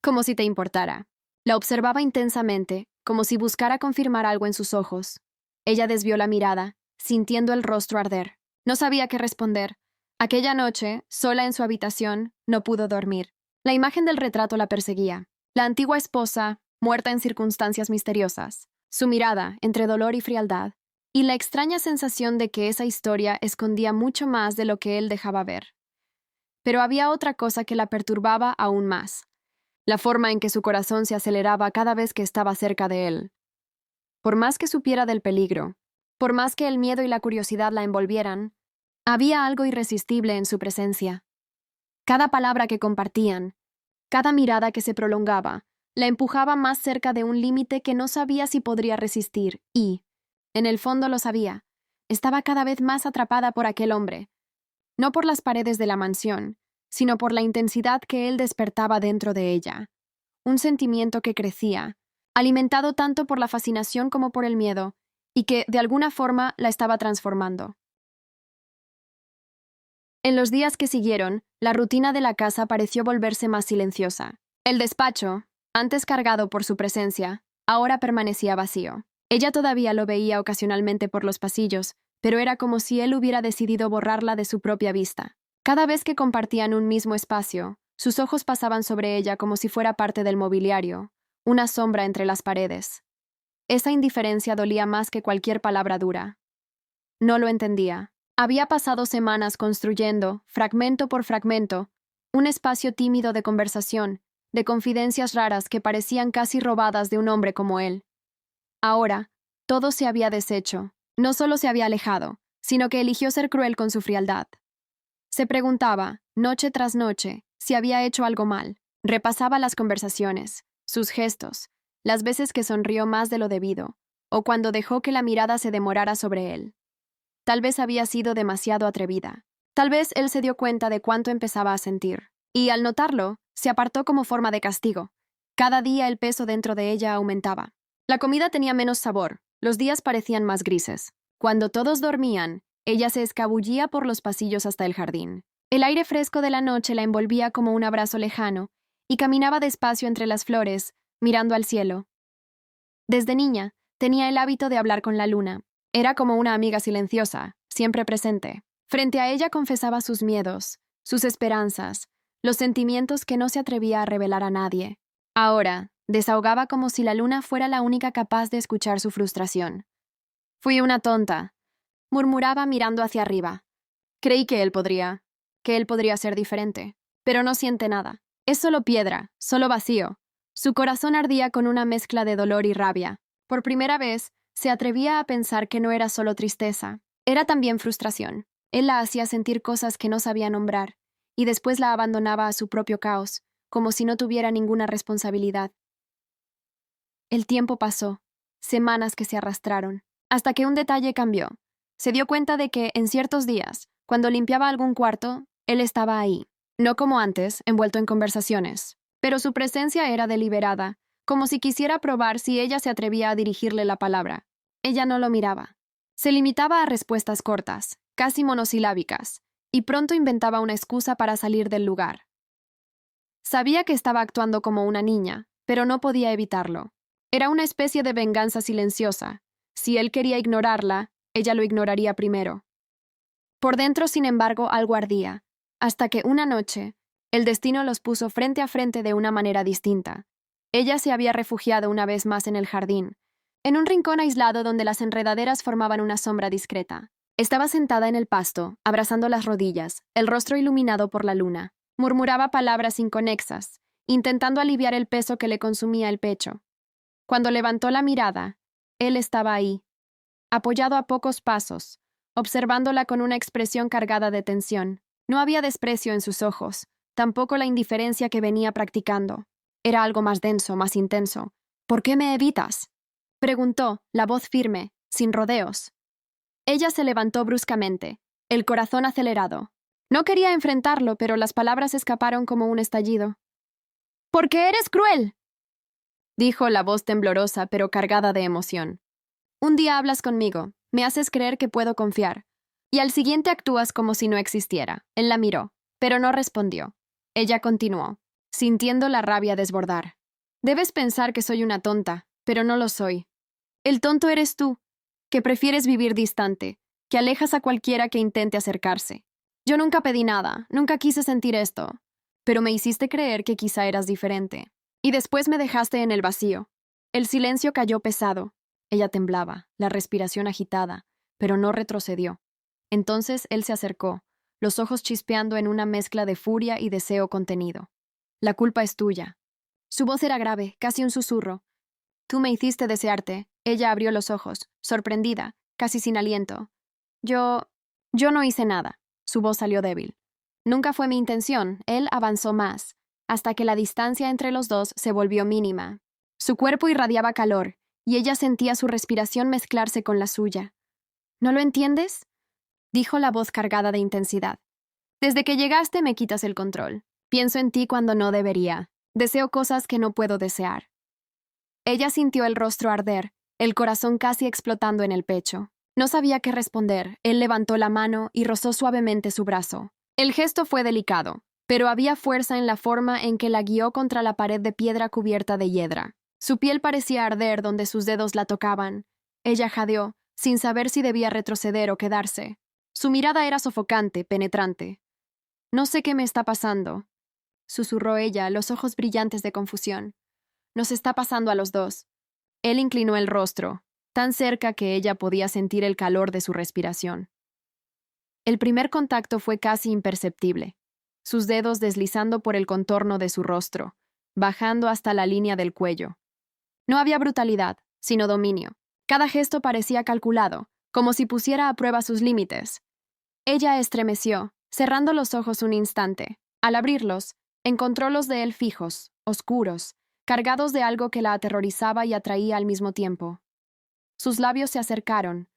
Como si te importara. La observaba intensamente, como si buscara confirmar algo en sus ojos. Ella desvió la mirada, sintiendo el rostro arder. No sabía qué responder. Aquella noche, sola en su habitación, no pudo dormir. La imagen del retrato la perseguía. La antigua esposa, muerta en circunstancias misteriosas. Su mirada, entre dolor y frialdad. Y la extraña sensación de que esa historia escondía mucho más de lo que él dejaba ver. Pero había otra cosa que la perturbaba aún más. La forma en que su corazón se aceleraba cada vez que estaba cerca de él. Por más que supiera del peligro, por más que el miedo y la curiosidad la envolvieran, había algo irresistible en su presencia. Cada palabra que compartían, cada mirada que se prolongaba, la empujaba más cerca de un límite que no sabía si podría resistir y, en el fondo lo sabía, estaba cada vez más atrapada por aquel hombre, no por las paredes de la mansión, sino por la intensidad que él despertaba dentro de ella. Un sentimiento que crecía, alimentado tanto por la fascinación como por el miedo, y que, de alguna forma, la estaba transformando. En los días que siguieron, la rutina de la casa pareció volverse más silenciosa. El despacho, antes cargado por su presencia, ahora permanecía vacío. Ella todavía lo veía ocasionalmente por los pasillos, pero era como si él hubiera decidido borrarla de su propia vista. Cada vez que compartían un mismo espacio, sus ojos pasaban sobre ella como si fuera parte del mobiliario, una sombra entre las paredes. Esa indiferencia dolía más que cualquier palabra dura. No lo entendía. Había pasado semanas construyendo, fragmento por fragmento, un espacio tímido de conversación, de confidencias raras que parecían casi robadas de un hombre como él. Ahora, todo se había deshecho. No solo se había alejado, sino que eligió ser cruel con su frialdad. Se preguntaba, noche tras noche, si había hecho algo mal. Repasaba las conversaciones, sus gestos, las veces que sonrió más de lo debido, o cuando dejó que la mirada se demorara sobre él. Tal vez había sido demasiado atrevida. Tal vez él se dio cuenta de cuánto empezaba a sentir. Y, al notarlo, se apartó como forma de castigo. Cada día el peso dentro de ella aumentaba. La comida tenía menos sabor, los días parecían más grises. Cuando todos dormían, ella se escabullía por los pasillos hasta el jardín. El aire fresco de la noche la envolvía como un abrazo lejano, y caminaba despacio entre las flores, mirando al cielo. Desde niña, tenía el hábito de hablar con la luna. Era como una amiga silenciosa, siempre presente. Frente a ella confesaba sus miedos, sus esperanzas, los sentimientos que no se atrevía a revelar a nadie. Ahora, desahogaba como si la luna fuera la única capaz de escuchar su frustración. «Fui una tonta», murmuraba mirando hacia arriba. «Creí que él podría ser diferente, pero no siente nada. Es solo piedra, solo vacío». Su corazón ardía con una mezcla de dolor y rabia. Por primera vez, se atrevía a pensar que no era solo tristeza, era también frustración. Él la hacía sentir cosas que no sabía nombrar, y después la abandonaba a su propio caos, como si no tuviera ninguna responsabilidad. El tiempo pasó, semanas que se arrastraron, hasta que un detalle cambió. Se dio cuenta de que, en ciertos días, cuando limpiaba algún cuarto, él estaba ahí, no como antes, envuelto en conversaciones, pero su presencia era deliberada, como si quisiera probar si ella se atrevía a dirigirle la palabra. Ella no lo miraba. Se limitaba a respuestas cortas, casi monosilábicas, y pronto inventaba una excusa para salir del lugar. Sabía que estaba actuando como una niña, pero no podía evitarlo. Era una especie de venganza silenciosa. Si él quería ignorarla, ella lo ignoraría primero. Por dentro, sin embargo, algo ardía, hasta que una noche, el destino los puso frente a frente de una manera distinta. Ella se había refugiado una vez más en el jardín, en un rincón aislado donde las enredaderas formaban una sombra discreta. Estaba sentada en el pasto, abrazando las rodillas, el rostro iluminado por la luna. Murmuraba palabras inconexas, intentando aliviar el peso que le consumía el pecho. Cuando levantó la mirada, él estaba ahí, apoyado a pocos pasos, observándola con una expresión cargada de tensión. No había desprecio en sus ojos, tampoco la indiferencia que venía practicando. Era algo más denso, más intenso. ¿Por qué me evitas?, preguntó, la voz firme, sin rodeos. Ella se levantó bruscamente, el corazón acelerado. No quería enfrentarlo, pero las palabras escaparon como un estallido. «¡Porque eres cruel!», dijo la voz temblorosa pero cargada de emoción. «Un día hablas conmigo, me haces creer que puedo confiar, y al siguiente actúas como si no existiera». Él la miró, pero no respondió. Ella continuó, sintiendo la rabia desbordar. «Debes pensar que soy una tonta, pero no lo soy. El tonto eres tú, que prefieres vivir distante, que alejas a cualquiera que intente acercarse. Yo nunca pedí nada, nunca quise sentir esto, pero me hiciste creer que quizá eras diferente. Y después me dejaste en el vacío». El silencio cayó pesado. Ella temblaba, la respiración agitada, pero no retrocedió. Entonces él se acercó, los ojos chispeando en una mezcla de furia y deseo contenido. «La culpa es tuya». Su voz era grave, casi un susurro. «Tú me hiciste desearte». Ella abrió los ojos, sorprendida, casi sin aliento. Yo no hice nada». Su voz salió débil. «Nunca fue mi intención». Él avanzó más, hasta que la distancia entre los dos se volvió mínima. Su cuerpo irradiaba calor, y ella sentía su respiración mezclarse con la suya. «¿No lo entiendes?», dijo la voz cargada de intensidad. «Desde que llegaste me quitas el control. Pienso en ti cuando no debería. Deseo cosas que no puedo desear». Ella sintió el rostro arder, el corazón casi explotando en el pecho. No sabía qué responder. Él levantó la mano y rozó suavemente su brazo. El gesto fue delicado, pero había fuerza en la forma en que la guió contra la pared de piedra cubierta de hiedra. Su piel parecía arder donde sus dedos la tocaban. Ella jadeó, sin saber si debía retroceder o quedarse. Su mirada era sofocante, penetrante. «No sé qué me está pasando», susurró ella, los ojos brillantes de confusión. «Nos está pasando a los dos». Él inclinó el rostro, tan cerca que ella podía sentir el calor de su respiración. El primer contacto fue casi imperceptible, sus dedos deslizando por el contorno de su rostro, bajando hasta la línea del cuello. No había brutalidad, sino dominio. Cada gesto parecía calculado, como si pusiera a prueba sus límites. Ella estremeció, cerrando los ojos un instante. Al abrirlos, encontró los de él fijos, oscuros, cargados de algo que la aterrorizaba y atraía al mismo tiempo. Sus labios se acercaron,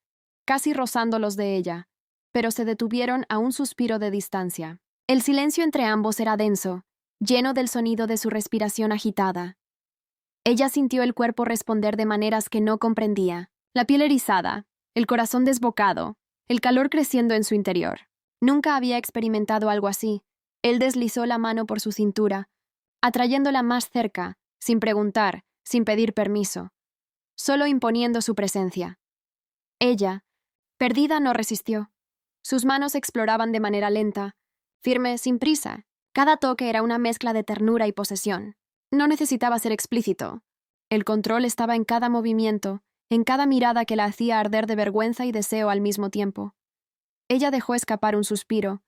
casi rozando los de ella, pero se detuvieron a un suspiro de distancia. El silencio entre ambos era denso, lleno del sonido de su respiración agitada. Ella sintió el cuerpo responder de maneras que no comprendía, la piel erizada, el corazón desbocado, el calor creciendo en su interior. Nunca había experimentado algo así. Él deslizó la mano por su cintura, atrayéndola más cerca, sin preguntar, sin pedir permiso, solo imponiendo su presencia. Ella, perdida, no resistió. Sus manos exploraban de manera lenta, firme, sin prisa. Cada toque era una mezcla de ternura y posesión. No necesitaba ser explícito. El control estaba en cada movimiento, en cada mirada que la hacía arder de vergüenza y deseo al mismo tiempo. Ella dejó escapar un suspiro,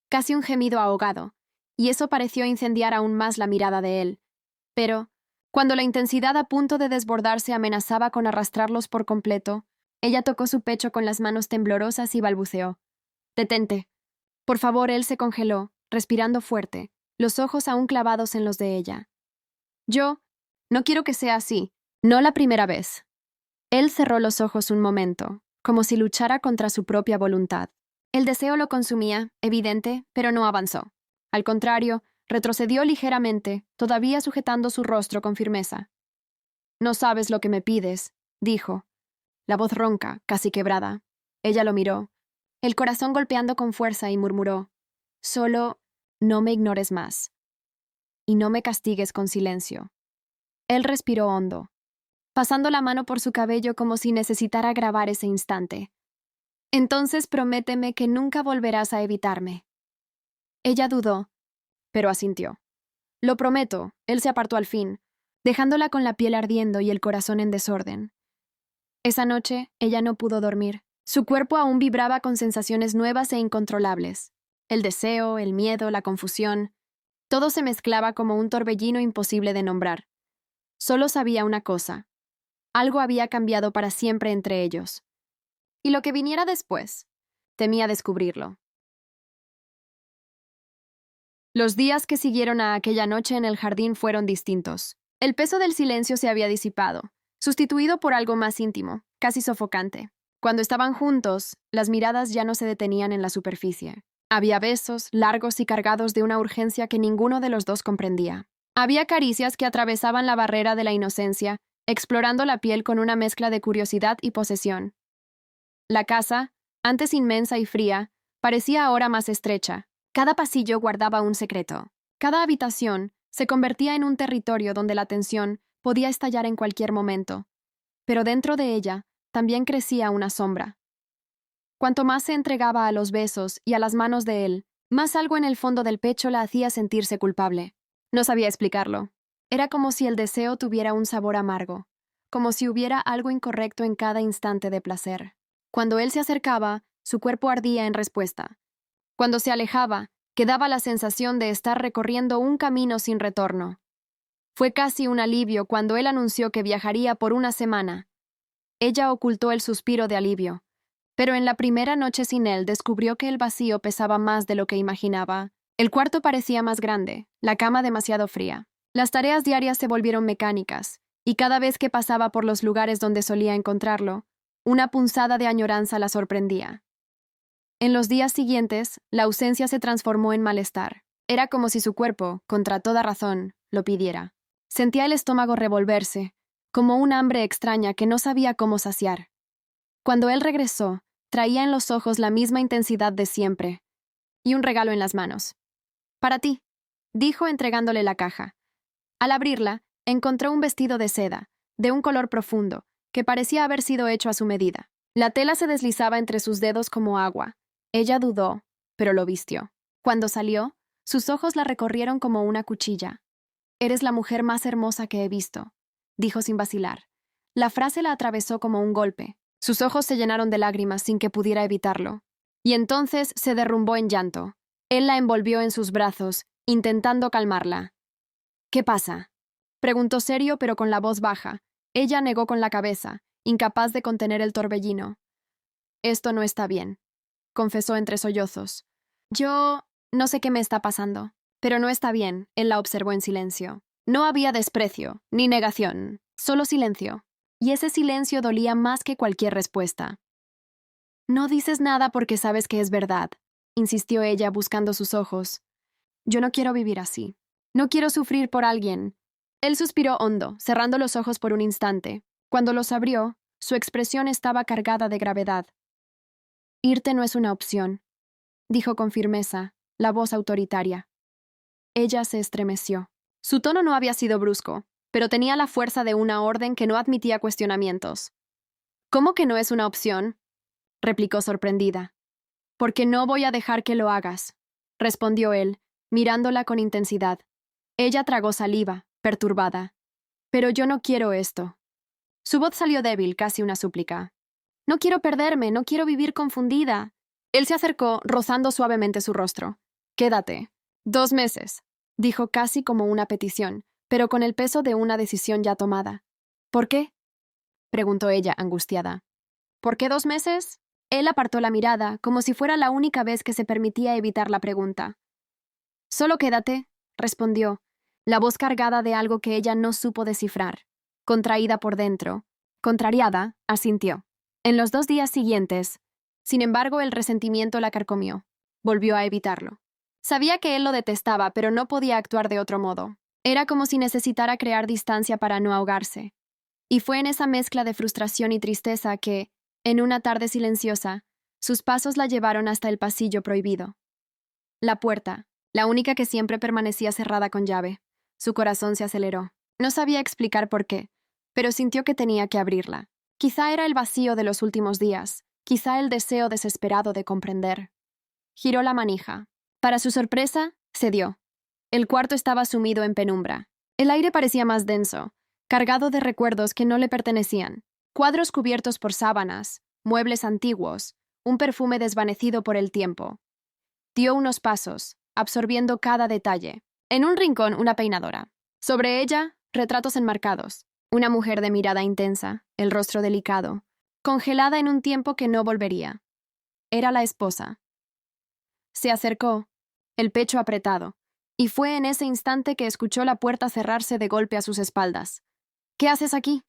casi un gemido ahogado, y eso pareció incendiar aún más la mirada de él. Pero, cuando la intensidad a punto de desbordarse amenazaba con arrastrarlos por completo, ella tocó su pecho con las manos temblorosas y balbuceó: «Detente». Por favor. Él se congeló, respirando fuerte, los ojos aún clavados en los de ella. Yo, no quiero que sea así, no la primera vez. Él cerró los ojos un momento, como si luchara contra su propia voluntad. El deseo lo consumía, evidente, pero no avanzó. Al contrario, retrocedió ligeramente, todavía sujetando su rostro con firmeza. «No sabes lo que me pides», dijo, la voz ronca, casi quebrada. Ella lo miró, el corazón golpeando con fuerza, y murmuró, «Solo no me ignores más. Y no me castigues con silencio». Él respiró hondo, pasando la mano por su cabello como si necesitara grabar ese instante. «Entonces prométeme que nunca volverás a evitarme». Ella dudó, pero asintió. «Lo prometo», él se apartó al fin, dejándola con la piel ardiendo y el corazón en desorden. Esa noche, ella no pudo dormir. Su cuerpo aún vibraba con sensaciones nuevas e incontrolables. El deseo, el miedo, la confusión. Todo se mezclaba como un torbellino imposible de nombrar. Solo sabía una cosa. Algo había cambiado para siempre entre ellos. Y lo que viniera después, temía descubrirlo. Los días que siguieron a aquella noche en el jardín fueron distintos. El peso del silencio se había disipado, sustituido por algo más íntimo, casi sofocante. Cuando estaban juntos, las miradas ya no se detenían en la superficie. Había besos, largos y cargados de una urgencia que ninguno de los dos comprendía. Había caricias que atravesaban la barrera de la inocencia, explorando la piel con una mezcla de curiosidad y posesión. La casa, antes inmensa y fría, parecía ahora más estrecha. Cada pasillo guardaba un secreto. Cada habitación se convertía en un territorio donde la tensión podía estallar en cualquier momento. Pero dentro de ella también crecía una sombra. Cuanto más se entregaba a los besos y a las manos de él, más algo en el fondo del pecho la hacía sentirse culpable. No sabía explicarlo. Era como si el deseo tuviera un sabor amargo, como si hubiera algo incorrecto en cada instante de placer. Cuando él se acercaba, su cuerpo ardía en respuesta. Cuando se alejaba, quedaba la sensación de estar recorriendo un camino sin retorno. Fue casi un alivio cuando él anunció que viajaría por una semana. Ella ocultó el suspiro de alivio, pero en la primera noche sin él descubrió que el vacío pesaba más de lo que imaginaba. El cuarto parecía más grande, la cama demasiado fría. Las tareas diarias se volvieron mecánicas, y cada vez que pasaba por los lugares donde solía encontrarlo, una punzada de añoranza la sorprendía. En los días siguientes, la ausencia se transformó en malestar. Era como si su cuerpo, contra toda razón, lo pidiera. Sentía el estómago revolverse, como un hambre extraña que no sabía cómo saciar. Cuando él regresó, traía en los ojos la misma intensidad de siempre, y un regalo en las manos. «Para ti», dijo entregándole la caja. Al abrirla, encontró un vestido de seda, de un color profundo, que parecía haber sido hecho a su medida. La tela se deslizaba entre sus dedos como agua. Ella dudó, pero lo vistió. Cuando salió, sus ojos la recorrieron como una cuchilla. «Eres la mujer más hermosa que he visto», dijo sin vacilar. La frase la atravesó como un golpe. Sus ojos se llenaron de lágrimas sin que pudiera evitarlo. Y entonces se derrumbó en llanto. Él la envolvió en sus brazos, intentando calmarla. «¿Qué pasa?», preguntó serio pero con la voz baja. Ella negó con la cabeza, incapaz de contener el torbellino. «Esto no está bien», confesó entre sollozos. «Yo no sé qué me está pasando, pero no está bien», él la observó en silencio. No había desprecio, ni negación, solo silencio. Y ese silencio dolía más que cualquier respuesta. «No dices nada porque sabes que es verdad», insistió ella buscando sus ojos. «Yo no quiero vivir así. No quiero sufrir por alguien». Él suspiró hondo, cerrando los ojos por un instante. Cuando los abrió, su expresión estaba cargada de gravedad. «Irte no es una opción», dijo con firmeza, la voz autoritaria. Ella se estremeció. Su tono no había sido brusco, pero tenía la fuerza de una orden que no admitía cuestionamientos. «¿Cómo que no es una opción?», replicó sorprendida. «Porque no voy a dejar que lo hagas», respondió él, mirándola con intensidad. Ella tragó saliva, perturbada. «Pero yo no quiero esto». Su voz salió débil, casi una súplica. «No quiero perderme, no quiero vivir confundida». Él se acercó, rozando suavemente su rostro. «Quédate. 2 meses», dijo casi como una petición, pero con el peso de una decisión ya tomada. «¿Por qué?», preguntó ella, angustiada. «¿Por qué 2 meses?» Él apartó la mirada, como si fuera la única vez que se permitía evitar la pregunta. Solo quédate, respondió, la voz cargada de algo que ella no supo descifrar. Contraída por dentro, contrariada, asintió. En los 2 días siguientes, sin embargo, el resentimiento la carcomió. Volvió a evitarlo. Sabía que él lo detestaba, pero no podía actuar de otro modo. Era como si necesitara crear distancia para no ahogarse. Y fue en esa mezcla de frustración y tristeza que, en una tarde silenciosa, sus pasos la llevaron hasta el pasillo prohibido. La puerta, la única que siempre permanecía cerrada con llave. Su corazón se aceleró. No sabía explicar por qué, pero sintió que tenía que abrirla. Quizá era el vacío de los últimos días, quizá el deseo desesperado de comprender. Giró la manija. Para su sorpresa, cedió. El cuarto estaba sumido en penumbra. El aire parecía más denso, cargado de recuerdos que no le pertenecían. Cuadros cubiertos por sábanas, muebles antiguos, un perfume desvanecido por el tiempo. Dio unos pasos, absorbiendo cada detalle. En un rincón, una peinadora. Sobre ella, retratos enmarcados. Una mujer de mirada intensa, el rostro delicado, congelada en un tiempo que no volvería. Era la esposa. Se acercó, el pecho apretado, y fue en ese instante que escuchó la puerta cerrarse de golpe a sus espaldas. ¿Qué haces aquí?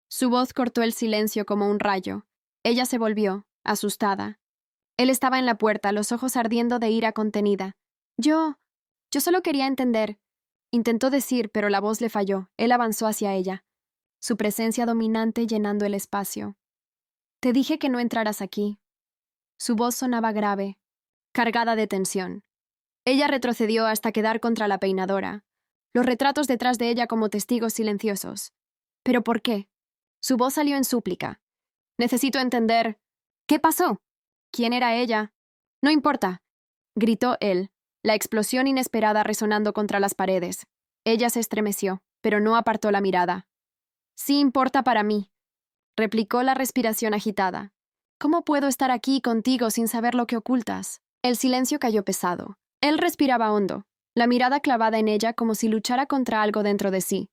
Su voz cortó el silencio como un rayo. Ella se volvió, asustada. Él estaba en la puerta, los ojos ardiendo de ira contenida. Yo solo quería entender. Intentó decir, pero la voz le falló. Él avanzó hacia ella, su presencia dominante llenando el espacio. Te dije que no entraras aquí. Su voz sonaba grave, cargada de tensión. Ella retrocedió hasta quedar contra la peinadora, los retratos detrás de ella como testigos silenciosos. ¿Pero por qué? Su voz salió en súplica. Necesito entender. ¿Qué pasó? ¿Quién era ella? No importa, gritó él, la explosión inesperada resonando contra las paredes. Ella se estremeció, pero no apartó la mirada. Sí importa para mí, replicó la respiración agitada. ¿Cómo puedo estar aquí contigo sin saber lo que ocultas? El silencio cayó pesado. Él respiraba hondo, la mirada clavada en ella como si luchara contra algo dentro de sí.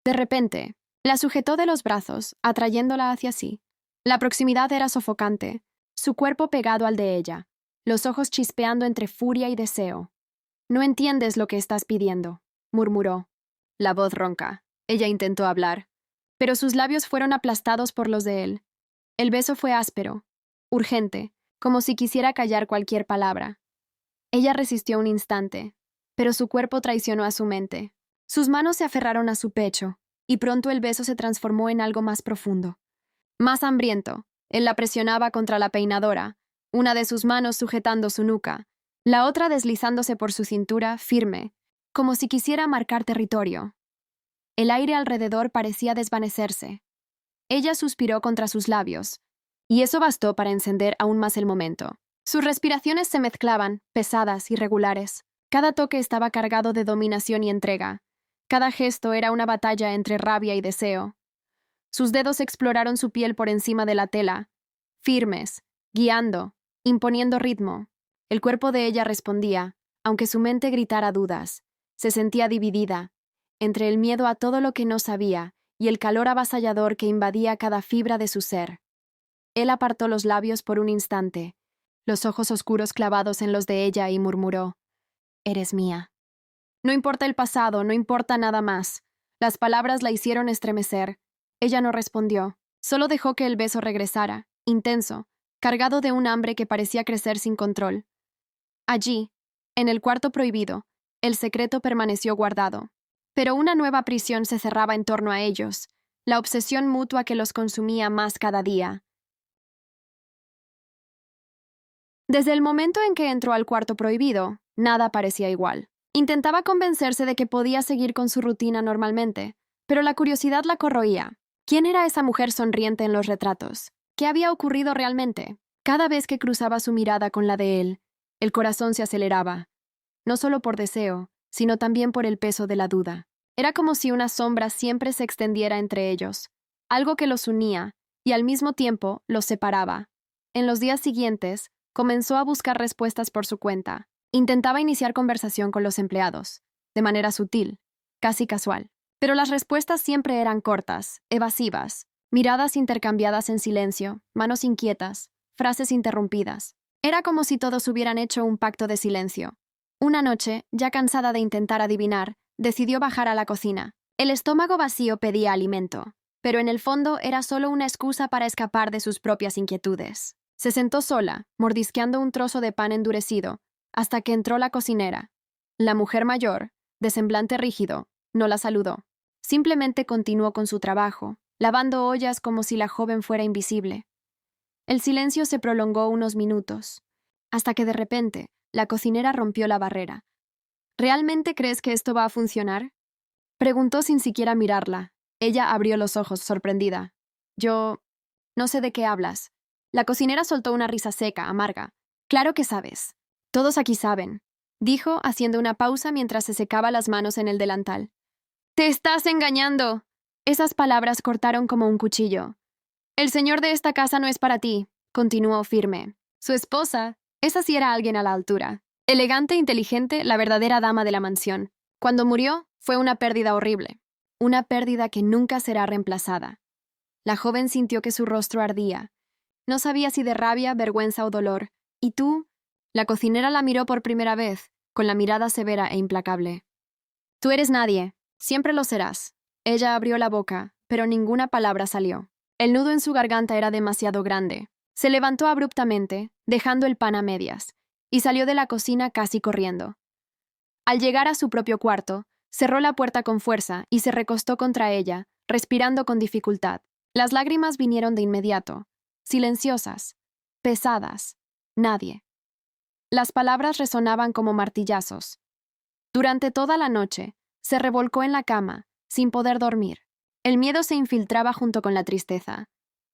De repente, la sujetó de los brazos, atrayéndola hacia sí. La proximidad era sofocante, su cuerpo pegado al de ella, los ojos chispeando entre furia y deseo. No entiendes lo que estás pidiendo, murmuró. La voz ronca. Ella intentó hablar, pero sus labios fueron aplastados por los de él. El beso fue áspero, urgente, como si quisiera callar cualquier palabra. Ella resistió un instante, pero su cuerpo traicionó a su mente. Sus manos se aferraron a su pecho, y pronto el beso se transformó en algo más profundo. Más hambriento, él la presionaba contra la peinadora, una de sus manos sujetando su nuca, la otra deslizándose por su cintura, firme, como si quisiera marcar territorio. El aire alrededor parecía desvanecerse. Ella suspiró contra sus labios, y eso bastó para encender aún más el momento. Sus respiraciones se mezclaban, pesadas, irregulares. Cada toque estaba cargado de dominación y entrega. Cada gesto era una batalla entre rabia y deseo. Sus dedos exploraron su piel por encima de la tela, firmes, guiando, imponiendo ritmo. El cuerpo de ella respondía, aunque su mente gritara dudas. Se sentía dividida, entre el miedo a todo lo que no sabía y el calor avasallador que invadía cada fibra de su ser. Él apartó los labios por un instante, los ojos oscuros clavados en los de ella, y murmuró: «Eres mía». No importa el pasado, no importa nada más. Las palabras la hicieron estremecer. Ella no respondió, solo dejó que el beso regresara, intenso, cargado de un hambre que parecía crecer sin control. Allí, en el cuarto prohibido, el secreto permaneció guardado. Pero una nueva prisión se cerraba en torno a ellos, la obsesión mutua que los consumía más cada día. Desde el momento en que entró al cuarto prohibido, nada parecía igual. Intentaba convencerse de que podía seguir con su rutina normalmente, pero la curiosidad la corroía. ¿Quién era esa mujer sonriente en los retratos? ¿Qué había ocurrido realmente? Cada vez que cruzaba su mirada con la de él, el corazón se aceleraba, no solo por deseo, sino también por el peso de la duda. Era como si una sombra siempre se extendiera entre ellos, algo que los unía y al mismo tiempo los separaba. En los días siguientes, comenzó a buscar respuestas por su cuenta. Intentaba iniciar conversación con los empleados, de manera sutil, casi casual. Pero las respuestas siempre eran cortas, evasivas, miradas intercambiadas en silencio, manos inquietas, frases interrumpidas. Era como si todos hubieran hecho un pacto de silencio. Una noche, ya cansada de intentar adivinar, decidió bajar a la cocina. El estómago vacío pedía alimento, pero en el fondo era solo una excusa para escapar de sus propias inquietudes. Se sentó sola, mordisqueando un trozo de pan endurecido, hasta que entró la cocinera. La mujer mayor, de semblante rígido, no la saludó. Simplemente continuó con su trabajo, lavando ollas como si la joven fuera invisible. El silencio se prolongó unos minutos, hasta que de repente la cocinera rompió la barrera. ¿Realmente crees que esto va a funcionar? Preguntó sin siquiera mirarla. Ella abrió los ojos, sorprendida. No sé de qué hablas. La cocinera soltó una risa seca, amarga. Claro que sabes. Todos aquí saben, dijo, haciendo una pausa mientras se secaba las manos en el delantal. ¡Te estás engañando! Esas palabras cortaron como un cuchillo. El señor de esta casa no es para ti, continuó firme. Su esposa, esa sí era alguien a la altura. Elegante e inteligente, la verdadera dama de la mansión. Cuando murió, fue una pérdida horrible. Una pérdida que nunca será reemplazada. La joven sintió que su rostro ardía. No sabía si de rabia, vergüenza o dolor. ¿Y tú? La cocinera la miró por primera vez, con la mirada severa e implacable. Tú eres nadie. Siempre lo serás. Ella abrió la boca, pero ninguna palabra salió. El nudo en su garganta era demasiado grande. Se levantó abruptamente, dejando el pan a medias, y salió de la cocina casi corriendo. Al llegar a su propio cuarto, cerró la puerta con fuerza y se recostó contra ella, respirando con dificultad. Las lágrimas vinieron de inmediato, silenciosas, pesadas. Nadie. Las palabras resonaban como martillazos. Durante toda la noche, se revolcó en la cama, sin poder dormir. El miedo se infiltraba junto con la tristeza.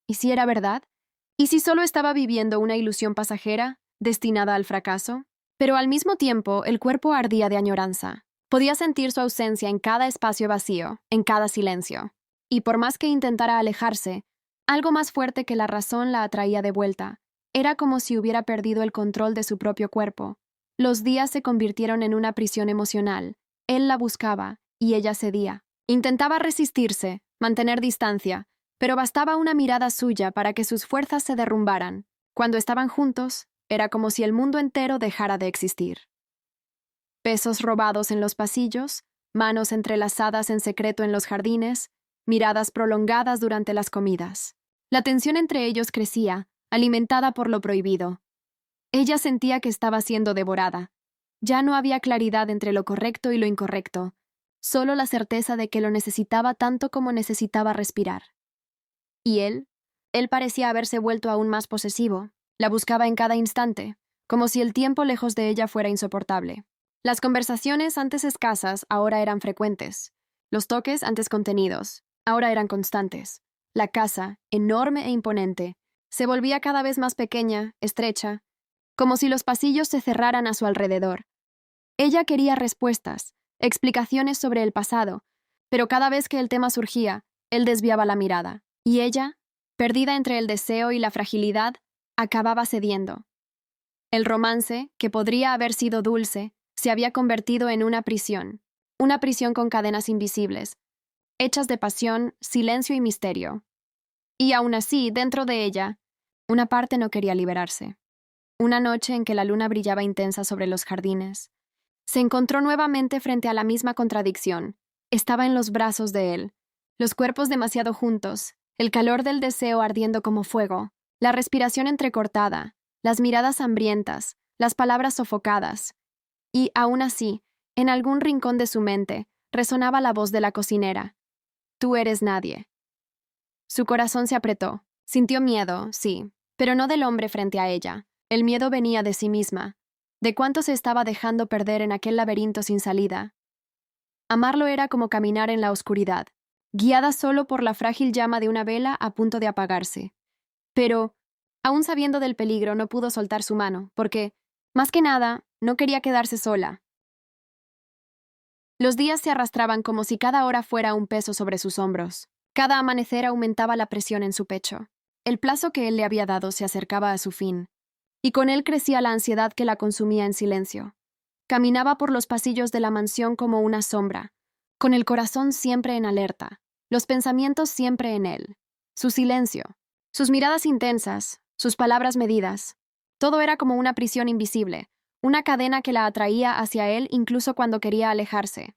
¿Y si era verdad? ¿Y si solo estaba viviendo una ilusión pasajera, destinada al fracaso? Pero al mismo tiempo, el cuerpo ardía de añoranza. Podía sentir su ausencia en cada espacio vacío, en cada silencio. Y por más que intentara alejarse, algo más fuerte que la razón la atraía de vuelta. Era como si hubiera perdido el control de su propio cuerpo. Los días se convirtieron en una prisión emocional. Él la buscaba, y ella cedía. Intentaba resistirse, mantener distancia, pero bastaba una mirada suya para que sus fuerzas se derrumbaran. Cuando estaban juntos, era como si el mundo entero dejara de existir. Besos robados en los pasillos, manos entrelazadas en secreto en los jardines, miradas prolongadas durante las comidas. La tensión entre ellos crecía, alimentada por lo prohibido. Ella sentía que estaba siendo devorada. Ya no había claridad entre lo correcto y lo incorrecto, solo la certeza de que lo necesitaba tanto como necesitaba respirar. ¿Y él? Él parecía haberse vuelto aún más posesivo. La buscaba en cada instante, como si el tiempo lejos de ella fuera insoportable. Las conversaciones antes escasas ahora eran frecuentes. Los toques antes contenidos ahora eran constantes. La casa, enorme e imponente, se volvía cada vez más pequeña, estrecha, como si los pasillos se cerraran a su alrededor. Ella quería respuestas, explicaciones sobre el pasado, pero cada vez que el tema surgía, él desviaba la mirada. Y ella, perdida entre el deseo y la fragilidad, acababa cediendo. El romance, que podría haber sido dulce, se había convertido en una prisión con cadenas invisibles, hechas de pasión, silencio y misterio. Y aún así, dentro de ella, una parte no quería liberarse. Una noche en que la luna brillaba intensa sobre los jardines, se encontró nuevamente frente a la misma contradicción. Estaba en los brazos de él, los cuerpos demasiado juntos, el calor del deseo ardiendo como fuego, la respiración entrecortada, las miradas hambrientas, las palabras sofocadas. Y, aún así, en algún rincón de su mente, resonaba la voz de la cocinera. Tú eres nadie. Su corazón se apretó. Sintió miedo, sí, pero no del hombre frente a ella. El miedo venía de sí misma, de cuánto se estaba dejando perder en aquel laberinto sin salida. Amarlo era como caminar en la oscuridad, guiada solo por la frágil llama de una vela a punto de apagarse. Pero, aún sabiendo del peligro, no pudo soltar su mano, porque, más que nada, no quería quedarse sola. Los días se arrastraban como si cada hora fuera un peso sobre sus hombros. Cada amanecer aumentaba la presión en su pecho. El plazo que él le había dado se acercaba a su fin, y con él crecía la ansiedad que la consumía en silencio. Caminaba por los pasillos de la mansión como una sombra, con el corazón siempre en alerta, los pensamientos siempre en él, su silencio, sus miradas intensas, sus palabras medidas. Todo era como una prisión invisible, una cadena que la atraía hacia él incluso cuando quería alejarse.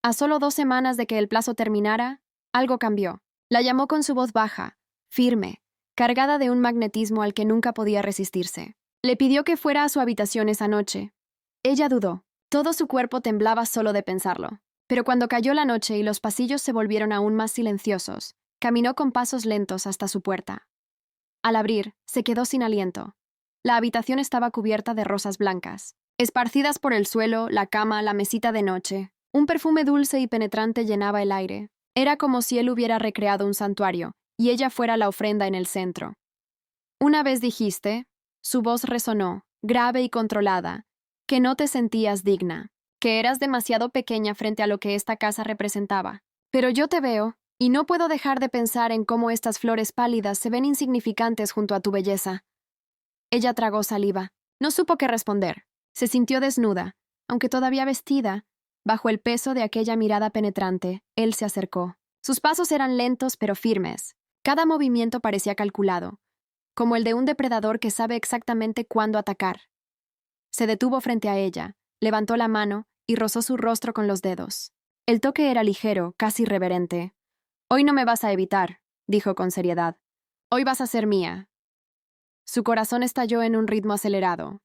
A solo 2 semanas de que el plazo terminara, algo cambió. La llamó con su voz baja, firme, cargada de un magnetismo al que nunca podía resistirse. Le pidió que fuera a su habitación esa noche. Ella dudó. Todo su cuerpo temblaba solo de pensarlo. Pero cuando cayó la noche y los pasillos se volvieron aún más silenciosos, caminó con pasos lentos hasta su puerta. Al abrir, se quedó sin aliento. La habitación estaba cubierta de rosas blancas, esparcidas por el suelo, la cama, la mesita de noche. Un perfume dulce y penetrante llenaba el aire. Era como si él hubiera recreado un santuario, y ella fuera la ofrenda en el centro. Una vez dijiste, su voz resonó, grave y controlada, que no te sentías digna, que eras demasiado pequeña frente a lo que esta casa representaba. Pero yo te veo, y no puedo dejar de pensar en cómo estas flores pálidas se ven insignificantes junto a tu belleza. Ella tragó saliva. No supo qué responder. Se sintió desnuda, aunque todavía vestida. Bajo el peso de aquella mirada penetrante, él se acercó. Sus pasos eran lentos pero firmes. Cada movimiento parecía calculado, como el de un depredador que sabe exactamente cuándo atacar. Se detuvo frente a ella, levantó la mano y rozó su rostro con los dedos. El toque era ligero, casi reverente. «Hoy no me vas a evitar», dijo con seriedad. «Hoy vas a ser mía». Su corazón estalló en un ritmo acelerado.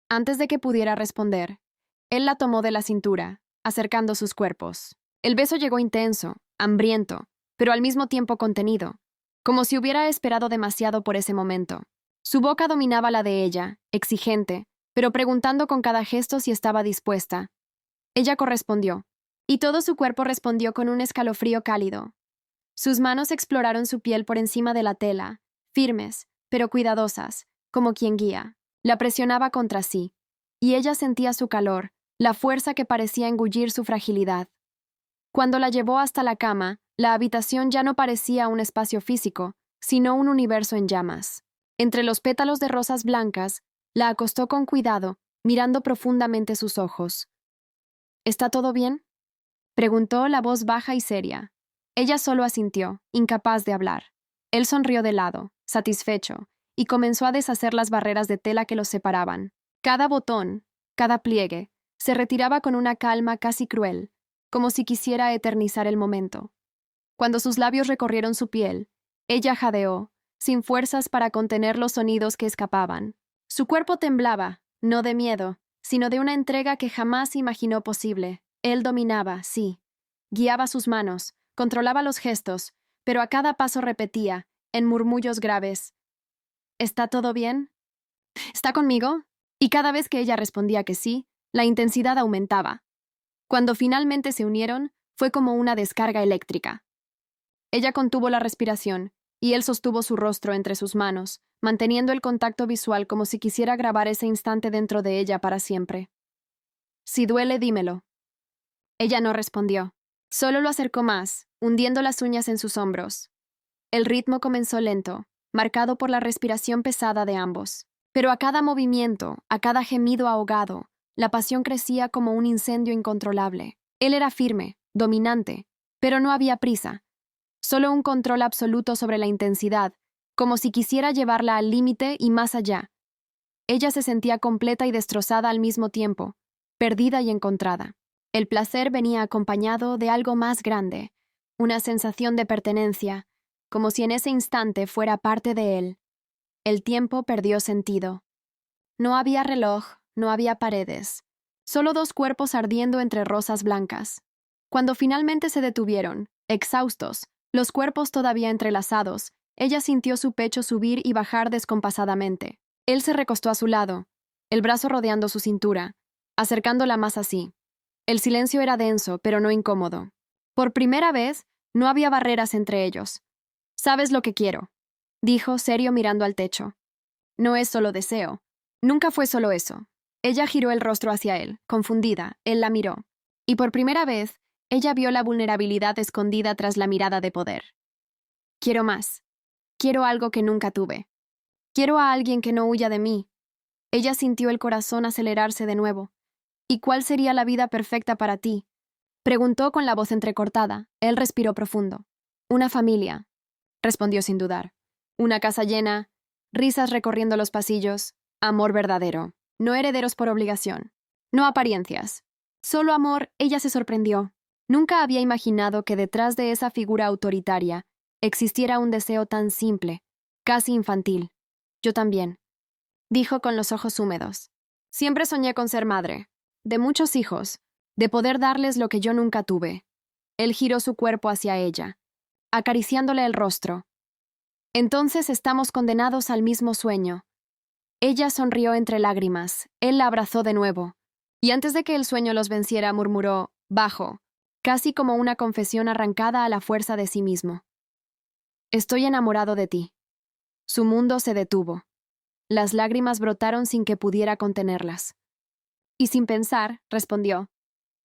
Antes de que pudiera responder, él la tomó de la cintura, acercando sus cuerpos. El beso llegó intenso, hambriento, pero al mismo tiempo contenido, como si hubiera esperado demasiado por ese momento. Su boca dominaba la de ella, exigente, pero preguntando con cada gesto si estaba dispuesta. Ella correspondió, y todo su cuerpo respondió con un escalofrío cálido. Sus manos exploraron su piel por encima de la tela, firmes, pero cuidadosas, como quien guía. La presionaba contra sí, y ella sentía su calor, la fuerza que parecía engullir su fragilidad. Cuando la llevó hasta la cama, la habitación ya no parecía un espacio físico, sino un universo en llamas. Entre los pétalos de rosas blancas, la acostó con cuidado, mirando profundamente sus ojos. «¿Está todo bien?», preguntó la voz baja y seria. Ella solo asintió, incapaz de hablar. Él sonrió de lado, satisfecho, y comenzó a deshacer las barreras de tela que los separaban. Cada botón, cada pliegue, se retiraba con una calma casi cruel, como si quisiera eternizar el momento. Cuando sus labios recorrieron su piel, ella jadeó, sin fuerzas para contener los sonidos que escapaban. Su cuerpo temblaba, no de miedo, sino de una entrega que jamás imaginó posible. Él dominaba, sí. Guiaba sus manos, controlaba los gestos, pero a cada paso repetía, en murmullos graves: «¿Está todo bien? ¿Está conmigo?». Y cada vez que ella respondía que sí, la intensidad aumentaba. Cuando finalmente se unieron, fue como una descarga eléctrica. Ella contuvo la respiración, y él sostuvo su rostro entre sus manos, manteniendo el contacto visual como si quisiera grabar ese instante dentro de ella para siempre. «Si duele, dímelo». Ella no respondió. Solo lo acercó más, hundiendo las uñas en sus hombros. El ritmo comenzó lento, marcado por la respiración pesada de ambos. Pero a cada movimiento, a cada gemido ahogado, la pasión crecía como un incendio incontrolable. Él era firme, dominante, pero no había prisa. Solo un control absoluto sobre la intensidad, como si quisiera llevarla al límite y más allá. Ella se sentía completa y destrozada al mismo tiempo, perdida y encontrada. El placer venía acompañado de algo más grande, una sensación de pertenencia, como si en ese instante fuera parte de él. El tiempo perdió sentido. No había reloj, no había paredes, solo 2 cuerpos ardiendo entre rosas blancas. Cuando finalmente se detuvieron, exhaustos, los cuerpos todavía entrelazados, ella sintió su pecho subir y bajar descompasadamente. Él se recostó a su lado, el brazo rodeando su cintura, acercándola más a sí. El silencio era denso, pero no incómodo. Por primera vez, no había barreras entre ellos. «Sabes lo que quiero», dijo, serio, mirando al techo. «No es solo deseo. Nunca fue solo eso». Ella giró el rostro hacia él, confundida. Él la miró. Y por primera vez, ella vio la vulnerabilidad escondida tras la mirada de poder. «Quiero más. Quiero algo que nunca tuve. Quiero a alguien que no huya de mí». Ella sintió el corazón acelerarse de nuevo. «¿Y cuál sería la vida perfecta para ti?», preguntó con la voz entrecortada. Él respiró profundo. «Una familia», respondió sin dudar. «Una casa llena, risas recorriendo los pasillos, amor verdadero». no herederos por obligación, no apariencias. Solo amor. Ella se sorprendió. Nunca había imaginado que detrás de esa figura autoritaria existiera un deseo tan simple, casi infantil. Yo también, dijo con los ojos húmedos. Siempre soñé con ser madre, de muchos hijos, de poder darles lo que yo nunca tuve. Él giró su cuerpo hacia ella, acariciándole el rostro. Entonces estamos condenados al mismo sueño. Ella sonrió entre lágrimas, él la abrazó de nuevo, y antes de que el sueño los venciera murmuró, bajo, casi como una confesión arrancada a la fuerza de sí mismo. Estoy enamorado de ti. Su mundo se detuvo. Las lágrimas brotaron sin que pudiera contenerlas. Y sin pensar, respondió.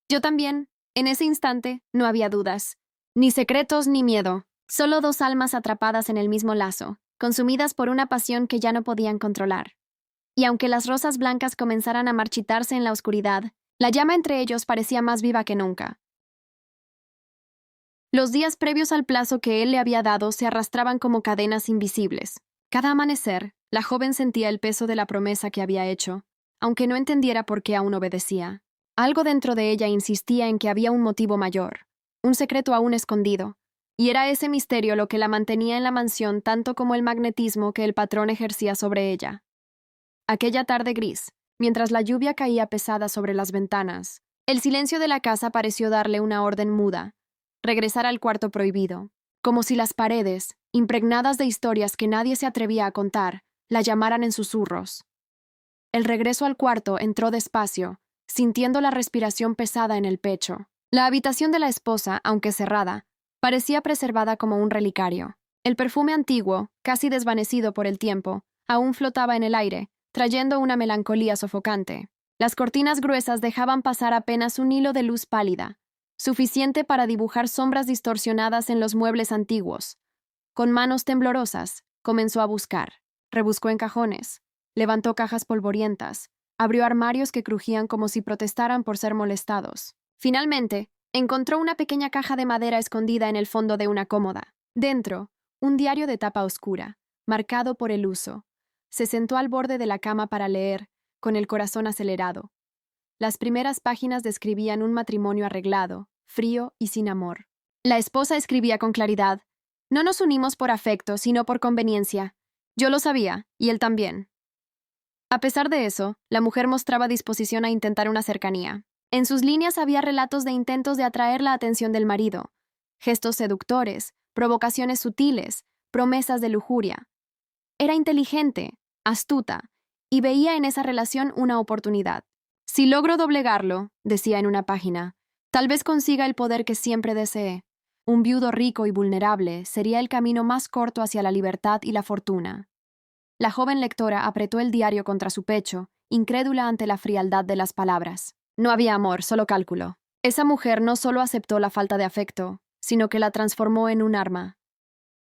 Yo también. En ese instante no había dudas, ni secretos ni miedo, solo dos almas atrapadas en el mismo lazo, consumidas por una pasión que ya no podían controlar. Y aunque las rosas blancas comenzaran a marchitarse en la oscuridad, la llama entre ellos parecía más viva que nunca. Los días previos al plazo que él le había dado se arrastraban como cadenas invisibles. Cada amanecer, la joven sentía el peso de la promesa que había hecho, aunque no entendiera por qué aún obedecía. Algo dentro de ella insistía en que había un motivo mayor, un secreto aún escondido, y era ese misterio lo que la mantenía en la mansión tanto como el magnetismo que el patrón ejercía sobre ella. Aquella tarde gris, mientras la lluvia caía pesada sobre las ventanas, el silencio de la casa pareció darle una orden muda, regresar al cuarto prohibido, como si las paredes, impregnadas de historias que nadie se atrevía a contar, la llamaran en susurros. El regreso al cuarto entró despacio, sintiendo la respiración pesada en el pecho. La habitación de la esposa, aunque cerrada, parecía preservada como un relicario. El perfume antiguo, casi desvanecido por el tiempo, aún flotaba en el aire, trayendo una melancolía sofocante. Las cortinas gruesas dejaban pasar apenas un hilo de luz pálida, suficiente para dibujar sombras distorsionadas en los muebles antiguos. Con manos temblorosas, comenzó a buscar. Rebuscó en cajones, levantó cajas polvorientas, abrió armarios que crujían como si protestaran por ser molestados. Finalmente, encontró una pequeña caja de madera escondida en el fondo de una cómoda. Dentro, un diario de tapa oscura, marcado por el uso. Se sentó al borde de la cama para leer, con el corazón acelerado. Las primeras páginas describían un matrimonio arreglado, frío y sin amor. La esposa escribía con claridad: no nos unimos por afecto, sino por conveniencia. Yo lo sabía, y él también. A pesar de eso, la mujer mostraba disposición a intentar una cercanía. En sus líneas había relatos de intentos de atraer la atención del marido, gestos seductores, provocaciones sutiles, promesas de lujuria. Era inteligente, astuta, y veía en esa relación una oportunidad. Si logro doblegarlo, decía en una página, tal vez consiga el poder que siempre deseé. Un viudo rico y vulnerable sería el camino más corto hacia la libertad y la fortuna. La joven lectora apretó el diario contra su pecho, incrédula ante la frialdad de las palabras. No había amor, solo cálculo. Esa mujer no solo aceptó la falta de afecto, sino que la transformó en un arma.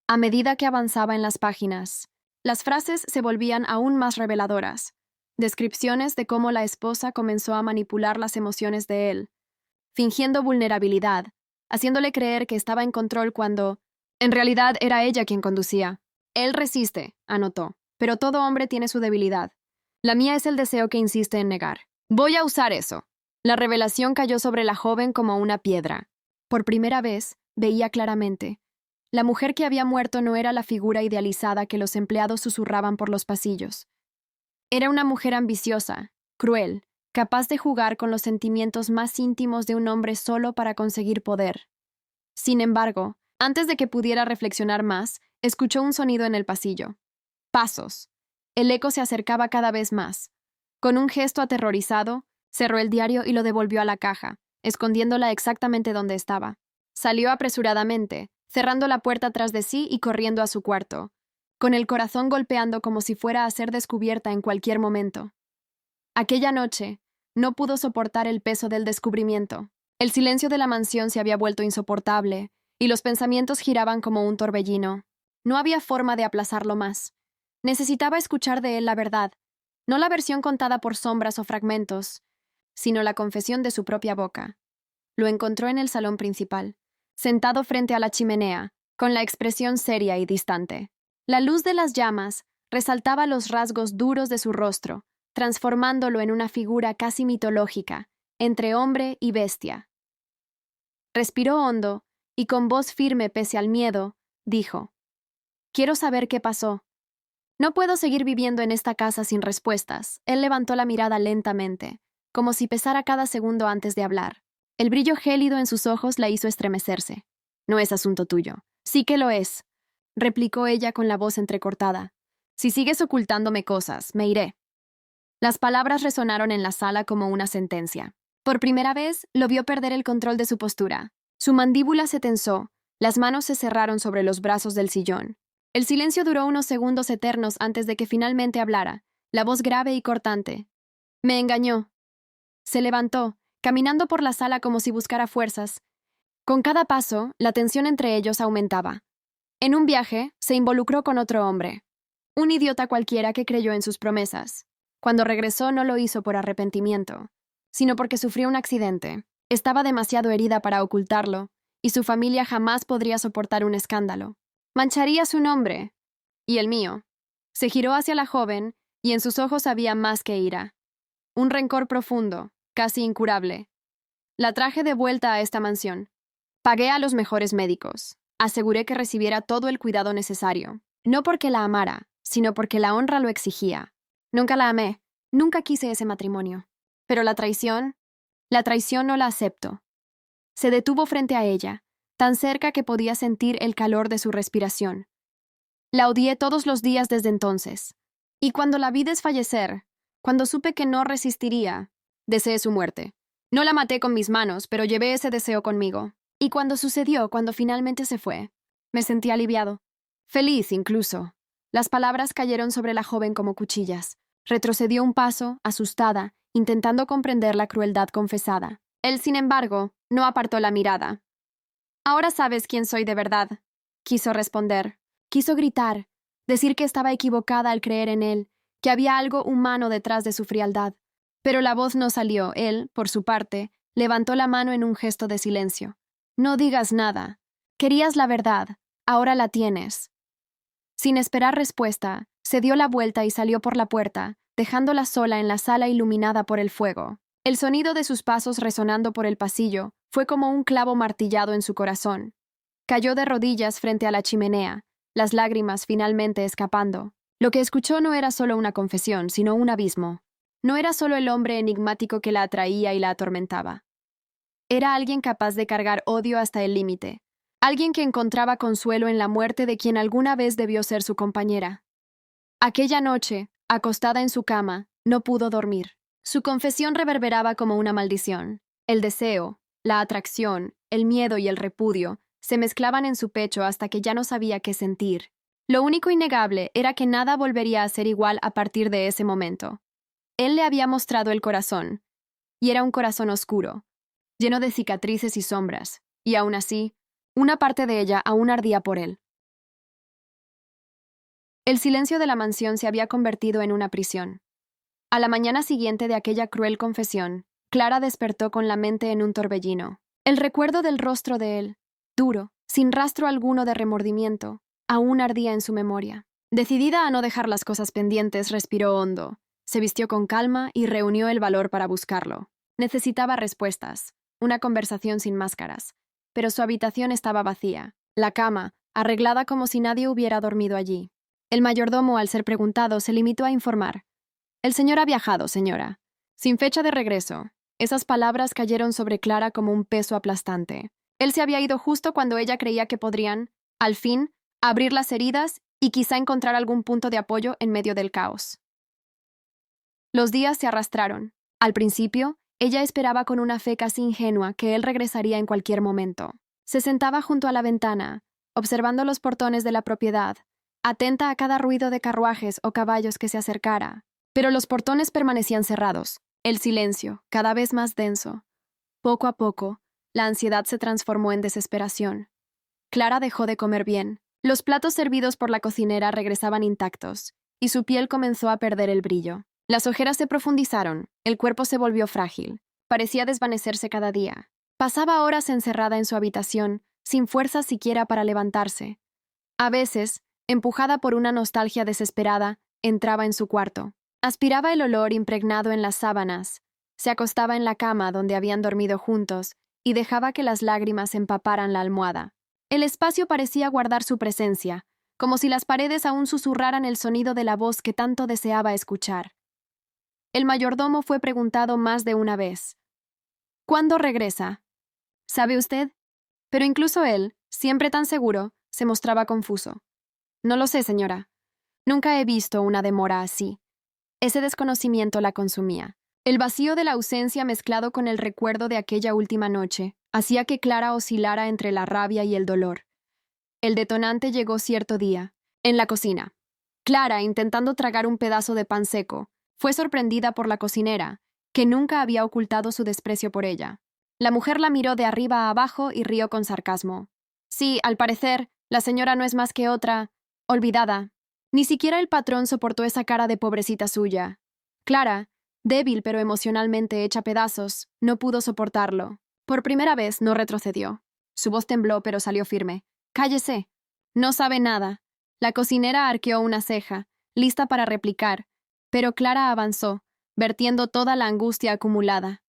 A medida que avanzaba en las páginas, las frases se volvían aún más reveladoras. Descripciones de cómo la esposa comenzó a manipular las emociones de él, fingiendo vulnerabilidad, haciéndole creer que estaba en control cuando, en realidad, era ella quien conducía. Él resiste, anotó. Pero todo hombre tiene su debilidad. La mía es el deseo que insiste en negar. Voy a usar eso. La revelación cayó sobre la joven como una piedra. Por primera vez, veía claramente. La mujer que había muerto no era la figura idealizada que los empleados susurraban por los pasillos. Era una mujer ambiciosa, cruel, capaz de jugar con los sentimientos más íntimos de un hombre solo para conseguir poder. Sin embargo, antes de que pudiera reflexionar más, escuchó un sonido en el pasillo. Pasos. El eco se acercaba cada vez más. Con un gesto aterrorizado, cerró el diario y lo devolvió a la caja, escondiéndola exactamente donde estaba. Salió apresuradamente, cerrando la puerta tras de sí y corriendo a su cuarto, con el corazón golpeando como si fuera a ser descubierta en cualquier momento. Aquella noche, no pudo soportar el peso del descubrimiento. El silencio de la mansión se había vuelto insoportable, y los pensamientos giraban como un torbellino. No había forma de aplazarlo más. Necesitaba escuchar de él la verdad, no la versión contada por sombras o fragmentos, sino la confesión de su propia boca. Lo encontró en el salón principal, sentado frente a la chimenea, con la expresión seria y distante. La luz de las llamas resaltaba los rasgos duros de su rostro, transformándolo en una figura casi mitológica, entre hombre y bestia. Respiró hondo y con voz firme pese al miedo, dijo: «Quiero saber qué pasó. No puedo seguir viviendo en esta casa sin respuestas». Él levantó la mirada lentamente, como si pesara cada segundo antes de hablar. El brillo gélido en sus ojos la hizo estremecerse. «No es asunto tuyo». «Sí que lo es», replicó ella con la voz entrecortada. «Si sigues ocultándome cosas, me iré». Las palabras resonaron en la sala como una sentencia. Por primera vez, lo vio perder el control de su postura. Su mandíbula se tensó, las manos se cerraron sobre los brazos del sillón. El silencio duró unos segundos eternos antes de que finalmente hablara, la voz grave y cortante. «Me engañó». Se levantó, caminando por la sala como si buscara fuerzas. Con cada paso, la tensión entre ellos aumentaba. En un viaje, se involucró con otro hombre. Un idiota cualquiera que creyó en sus promesas. Cuando regresó no lo hizo por arrepentimiento, sino porque sufrió un accidente. Estaba demasiado herida para ocultarlo, y su familia jamás podría soportar un escándalo. Mancharía su nombre, y el mío. Se giró hacia la joven, y en sus ojos había más que ira. Un rencor profundo, casi incurable. La traje de vuelta a esta mansión. Pagué a los mejores médicos. Aseguré que recibiera todo el cuidado necesario. No porque la amara, sino porque la honra lo exigía. Nunca la amé, nunca quise ese matrimonio. Pero la traición no la acepto. Se detuvo frente a ella, tan cerca que podía sentir el calor de su respiración. La odié todos los días desde entonces. Y cuando la vi desfallecer, cuando supe que no resistiría, deseé su muerte. No la maté con mis manos, pero llevé ese deseo conmigo. Y cuando sucedió, cuando finalmente se fue, me sentí aliviado. Feliz, incluso. Las palabras cayeron sobre la joven como cuchillas. Retrocedió un paso, asustada, intentando comprender la crueldad confesada. Él, sin embargo, no apartó la mirada. «Ahora sabes quién soy de verdad», quiso responder. Quiso gritar, decir que estaba equivocada al creer en él, que había algo humano detrás de su frialdad. Pero la voz no salió. Él, por su parte, levantó la mano en un gesto de silencio. «No digas nada. Querías la verdad. Ahora la tienes». Sin esperar respuesta, se dio la vuelta y salió por la puerta, dejándola sola en la sala iluminada por el fuego. El sonido de sus pasos resonando por el pasillo fue como un clavo martillado en su corazón. Cayó de rodillas frente a la chimenea, las lágrimas finalmente escapando. Lo que escuchó no era solo una confesión, sino un abismo. No era solo el hombre enigmático que la atraía y la atormentaba. Era alguien capaz de cargar odio hasta el límite. Alguien que encontraba consuelo en la muerte de quien alguna vez debió ser su compañera. Aquella noche, acostada en su cama, no pudo dormir. Su confesión reverberaba como una maldición. El deseo, la atracción, el miedo y el repudio se mezclaban en su pecho hasta que ya no sabía qué sentir. Lo único innegable era que nada volvería a ser igual a partir de ese momento. Él le había mostrado el corazón, y era un corazón oscuro, lleno de cicatrices y sombras, y aún así, una parte de ella aún ardía por él. El silencio de la mansión se había convertido en una prisión. A la mañana siguiente de aquella cruel confesión, Clara despertó con la mente en un torbellino. El recuerdo del rostro de él, duro, sin rastro alguno de remordimiento, aún ardía en su memoria. Decidida a no dejar las cosas pendientes, respiró hondo, se vistió con calma y reunió el valor para buscarlo. Necesitaba respuestas, una conversación sin máscaras, pero su habitación estaba vacía, la cama, arreglada como si nadie hubiera dormido allí. El mayordomo, al ser preguntado, se limitó a informar. «El señor ha viajado, señora. Sin fecha de regreso». Esas palabras cayeron sobre Clara como un peso aplastante. Él se había ido justo cuando ella creía que podrían, al fin, abrir las heridas y quizá encontrar algún punto de apoyo en medio del caos. Los días se arrastraron. Al principio, ella esperaba con una fe casi ingenua que él regresaría en cualquier momento. Se sentaba junto a la ventana, observando los portones de la propiedad, atenta a cada ruido de carruajes o caballos que se acercara. Pero los portones permanecían cerrados, el silencio, cada vez más denso. Poco a poco, la ansiedad se transformó en desesperación. Clara dejó de comer bien. Los platos servidos por la cocinera regresaban intactos, y su piel comenzó a perder el brillo. Las ojeras se profundizaron, el cuerpo se volvió frágil, parecía desvanecerse cada día. Pasaba horas encerrada en su habitación, sin fuerzas siquiera para levantarse. A veces, empujada por una nostalgia desesperada, entraba en su cuarto. Aspiraba el olor impregnado en las sábanas, se acostaba en la cama donde habían dormido juntos y dejaba que las lágrimas empaparan la almohada. El espacio parecía guardar su presencia, como si las paredes aún susurraran el sonido de la voz que tanto deseaba escuchar. El mayordomo fue preguntado más de una vez. ¿Cuándo regresa? ¿Sabe usted? Pero incluso él, siempre tan seguro, se mostraba confuso. No lo sé, señora. Nunca he visto una demora así. Ese desconocimiento la consumía. El vacío de la ausencia mezclado con el recuerdo de aquella última noche hacía que Clara oscilara entre la rabia y el dolor. El detonante llegó cierto día, en la cocina. Clara, intentando tragar un pedazo de pan seco, fue sorprendida por la cocinera, que nunca había ocultado su desprecio por ella. La mujer la miró de arriba a abajo y rió con sarcasmo. Sí, al parecer, la señora no es más que otra, olvidada. Ni siquiera el patrón soportó esa cara de pobrecita suya. Clara, débil pero emocionalmente hecha pedazos, no pudo soportarlo. Por primera vez no retrocedió. Su voz tembló pero salió firme. «Cállese. No sabe nada». La cocinera arqueó una ceja, lista para replicar, pero Clara avanzó, vertiendo toda la angustia acumulada.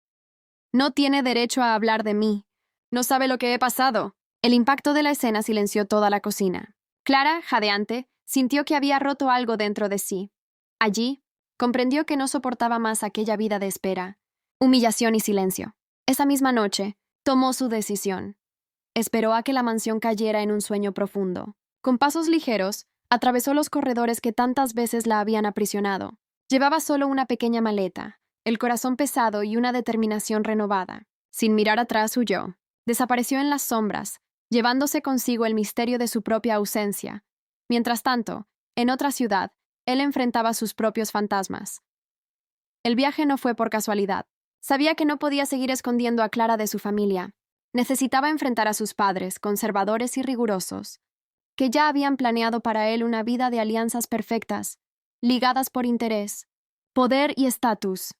«No tiene derecho a hablar de mí. No sabe lo que he pasado». El impacto de la escena silenció toda la cocina. Clara, jadeante, sintió que había roto algo dentro de sí. Allí, comprendió que no soportaba más aquella vida de espera, humillación y silencio. Esa misma noche, tomó su decisión. Esperó a que la mansión cayera en un sueño profundo. Con pasos ligeros, atravesó los corredores que tantas veces la habían aprisionado. Llevaba solo una pequeña maleta, el corazón pesado y una determinación renovada. Sin mirar atrás huyó. Desapareció en las sombras, llevándose consigo el misterio de su propia ausencia. Mientras tanto, en otra ciudad, él enfrentaba sus propios fantasmas. El viaje no fue por casualidad. Sabía que no podía seguir escondiendo a Clara de su familia. Necesitaba enfrentar a sus padres, conservadores y rigurosos, que ya habían planeado para él una vida de alianzas perfectas, ligadas por interés, poder y estatus.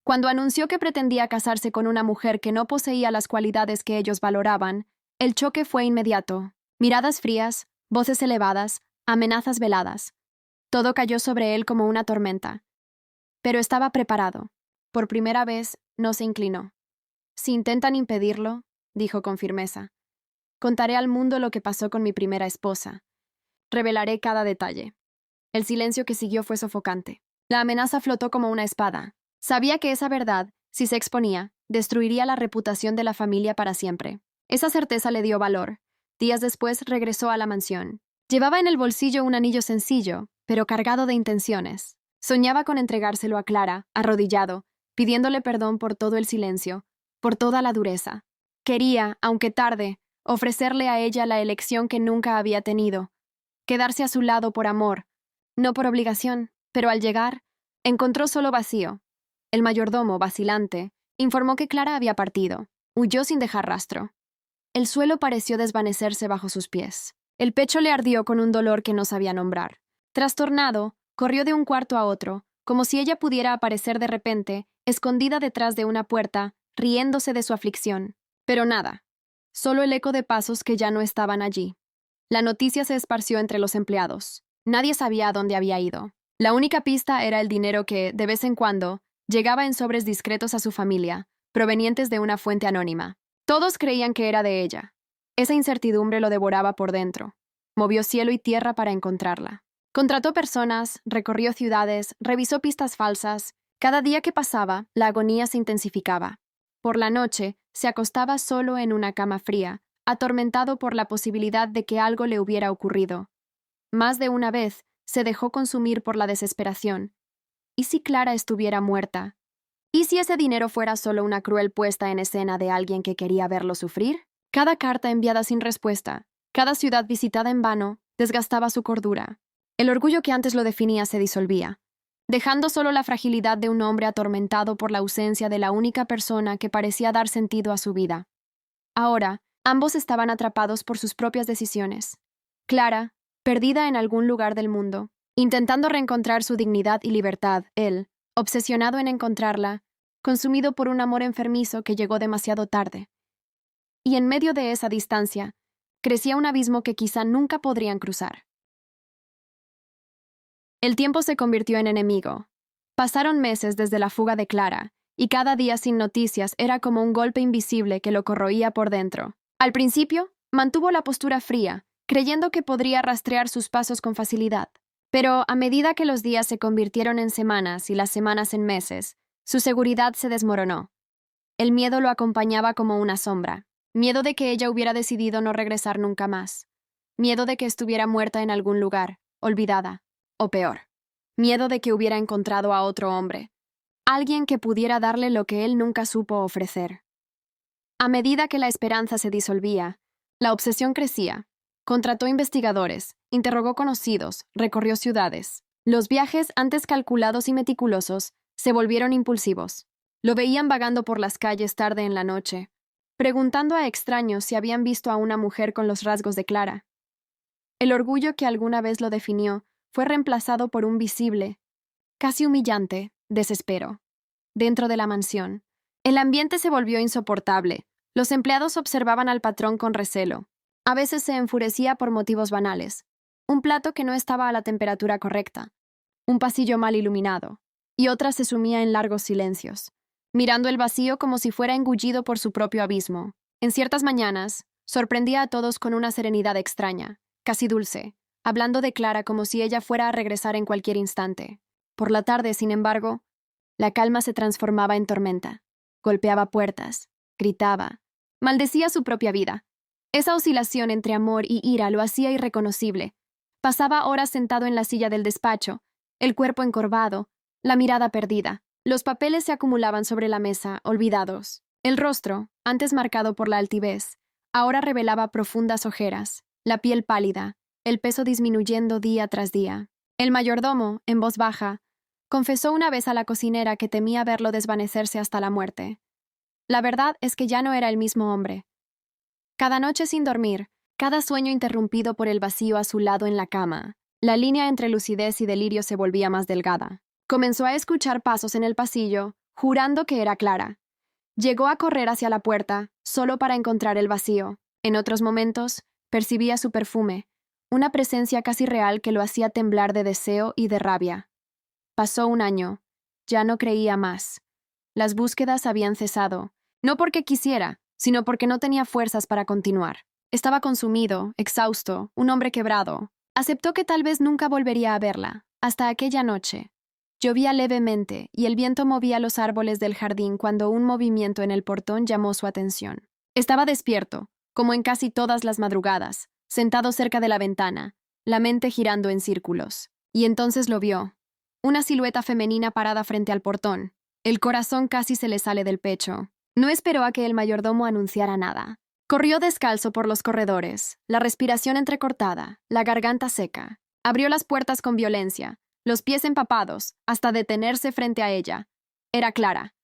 Cuando anunció que pretendía casarse con una mujer que no poseía las cualidades que ellos valoraban, el choque fue inmediato. Miradas frías, voces elevadas, amenazas veladas. Todo cayó sobre él como una tormenta. Pero estaba preparado. Por primera vez, no se inclinó. «Si intentan impedirlo», dijo con firmeza, «contaré al mundo lo que pasó con mi primera esposa. Revelaré cada detalle». El silencio que siguió fue sofocante. La amenaza flotó como una espada. Sabía que esa verdad, si se exponía, destruiría la reputación de la familia para siempre. Esa certeza le dio valor. Días después regresó a la mansión. Llevaba en el bolsillo un anillo sencillo, pero cargado de intenciones. Soñaba con entregárselo a Clara, arrodillado, pidiéndole perdón por todo el silencio, por toda la dureza. Quería, aunque tarde, ofrecerle a ella la elección que nunca había tenido. Quedarse a su lado por amor, no por obligación, pero al llegar, encontró solo vacío. El mayordomo, vacilante, informó que Clara había partido. Huyó sin dejar rastro. El suelo pareció desvanecerse bajo sus pies. El pecho le ardió con un dolor que no sabía nombrar. Trastornado, corrió de un cuarto a otro, como si ella pudiera aparecer de repente, escondida detrás de una puerta, riéndose de su aflicción. Pero nada. Solo el eco de pasos que ya no estaban allí. La noticia se esparció entre los empleados. Nadie sabía a dónde había ido. La única pista era el dinero que, de vez en cuando, llegaba en sobres discretos a su familia, provenientes de una fuente anónima. Todos creían que era de ella. Esa incertidumbre lo devoraba por dentro. Movió cielo y tierra para encontrarla. Contrató personas, recorrió ciudades, revisó pistas falsas. Cada día que pasaba, la agonía se intensificaba. Por la noche, se acostaba solo en una cama fría, atormentado por la posibilidad de que algo le hubiera ocurrido. Más de una vez, se dejó consumir por la desesperación. ¿Y si Clara estuviera muerta? ¿Y si ese dinero fuera solo una cruel puesta en escena de alguien que quería verlo sufrir? Cada carta enviada sin respuesta, cada ciudad visitada en vano, desgastaba su cordura. El orgullo que antes lo definía se disolvía, dejando solo la fragilidad de un hombre atormentado por la ausencia de la única persona que parecía dar sentido a su vida. Ahora, ambos estaban atrapados por sus propias decisiones. Clara, perdida en algún lugar del mundo, intentando reencontrar su dignidad y libertad, él, obsesionado en encontrarla, consumido por un amor enfermizo que llegó demasiado tarde. Y en medio de esa distancia, crecía un abismo que quizá nunca podrían cruzar. El tiempo se convirtió en enemigo. Pasaron meses desde la fuga de Clara, y cada día sin noticias era como un golpe invisible que lo corroía por dentro. Al principio, mantuvo la postura fría, creyendo que podría rastrear sus pasos con facilidad. Pero a medida que los días se convirtieron en semanas y las semanas en meses, su seguridad se desmoronó. El miedo lo acompañaba como una sombra. Miedo de que ella hubiera decidido no regresar nunca más. Miedo de que estuviera muerta en algún lugar, olvidada, o peor. Miedo de que hubiera encontrado a otro hombre. Alguien que pudiera darle lo que él nunca supo ofrecer. A medida que la esperanza se disolvía, la obsesión crecía. Contrató investigadores, interrogó conocidos, recorrió ciudades. Los viajes, antes calculados y meticulosos, se volvieron impulsivos. Lo veían vagando por las calles tarde en la noche, preguntando a extraños si habían visto a una mujer con los rasgos de Clara. El orgullo que alguna vez lo definió fue reemplazado por un visible, casi humillante, desespero. Dentro de la mansión, el ambiente se volvió insoportable. Los empleados observaban al patrón con recelo. A veces se enfurecía por motivos banales. Un plato que no estaba a la temperatura correcta. Un pasillo mal iluminado. Y otras se sumía en largos silencios, mirando el vacío como si fuera engullido por su propio abismo. En ciertas mañanas, sorprendía a todos con una serenidad extraña, casi dulce, hablando de Clara como si ella fuera a regresar en cualquier instante. Por la tarde, sin embargo, la calma se transformaba en tormenta. Golpeaba puertas, gritaba, maldecía su propia vida. Esa oscilación entre amor y ira lo hacía irreconocible. Pasaba horas sentado en la silla del despacho, el cuerpo encorvado, la mirada perdida. Los papeles se acumulaban sobre la mesa, olvidados. El rostro, antes marcado por la altivez, ahora revelaba profundas ojeras, la piel pálida, el peso disminuyendo día tras día. El mayordomo, en voz baja, confesó una vez a la cocinera que temía verlo desvanecerse hasta la muerte. La verdad es que ya no era el mismo hombre. Cada noche sin dormir, cada sueño interrumpido por el vacío a su lado en la cama, la línea entre lucidez y delirio se volvía más delgada. Comenzó a escuchar pasos en el pasillo, jurando que era Clara. Llegó a correr hacia la puerta, solo para encontrar el vacío. En otros momentos, percibía su perfume, una presencia casi real que lo hacía temblar de deseo y de rabia. Pasó un año. Ya no creía más. Las búsquedas habían cesado, no porque quisiera, sino porque no tenía fuerzas para continuar. Estaba consumido, exhausto, un hombre quebrado. Aceptó que tal vez nunca volvería a verla, hasta aquella noche. Llovía levemente y el viento movía los árboles del jardín cuando un movimiento en el portón llamó su atención. Estaba despierto, como en casi todas las madrugadas, sentado cerca de la ventana, la mente girando en círculos. Y entonces lo vio. Una silueta femenina parada frente al portón. El corazón casi se le sale del pecho. No esperó a que el mayordomo anunciara nada. Corrió descalzo por los corredores, la respiración entrecortada, la garganta seca. Abrió las puertas con violencia, los pies empapados, hasta detenerse frente a ella. Era Clara.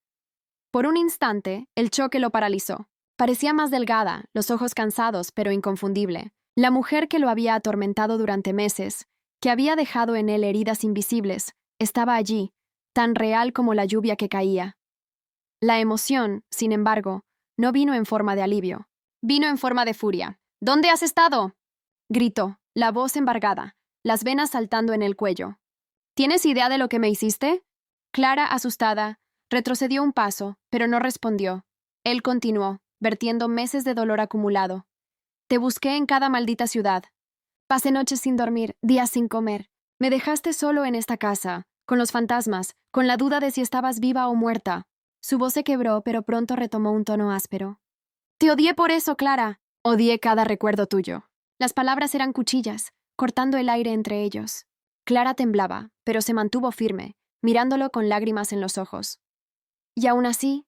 Por un instante, el choque lo paralizó. Parecía más delgada, los ojos cansados, pero inconfundible. La mujer que lo había atormentado durante meses, que había dejado en él heridas invisibles, estaba allí, tan real como la lluvia que caía. La emoción, sin embargo, no vino en forma de alivio. Vino en forma de furia. «¿Dónde has estado?», gritó, la voz embargada, las venas saltando en el cuello. «¿Tienes idea de lo que me hiciste?». Clara, asustada, retrocedió un paso, pero no respondió. Él continuó, vertiendo meses de dolor acumulado. «Te busqué en cada maldita ciudad. Pasé noches sin dormir, días sin comer. Me dejaste solo en esta casa, con los fantasmas, con la duda de si estabas viva o muerta». Su voz se quebró, pero pronto retomó un tono áspero. «Te odié por eso, Clara. Odié cada recuerdo tuyo». Las palabras eran cuchillas, cortando el aire entre ellos. Clara temblaba, pero se mantuvo firme, mirándolo con lágrimas en los ojos. «Y aún así»,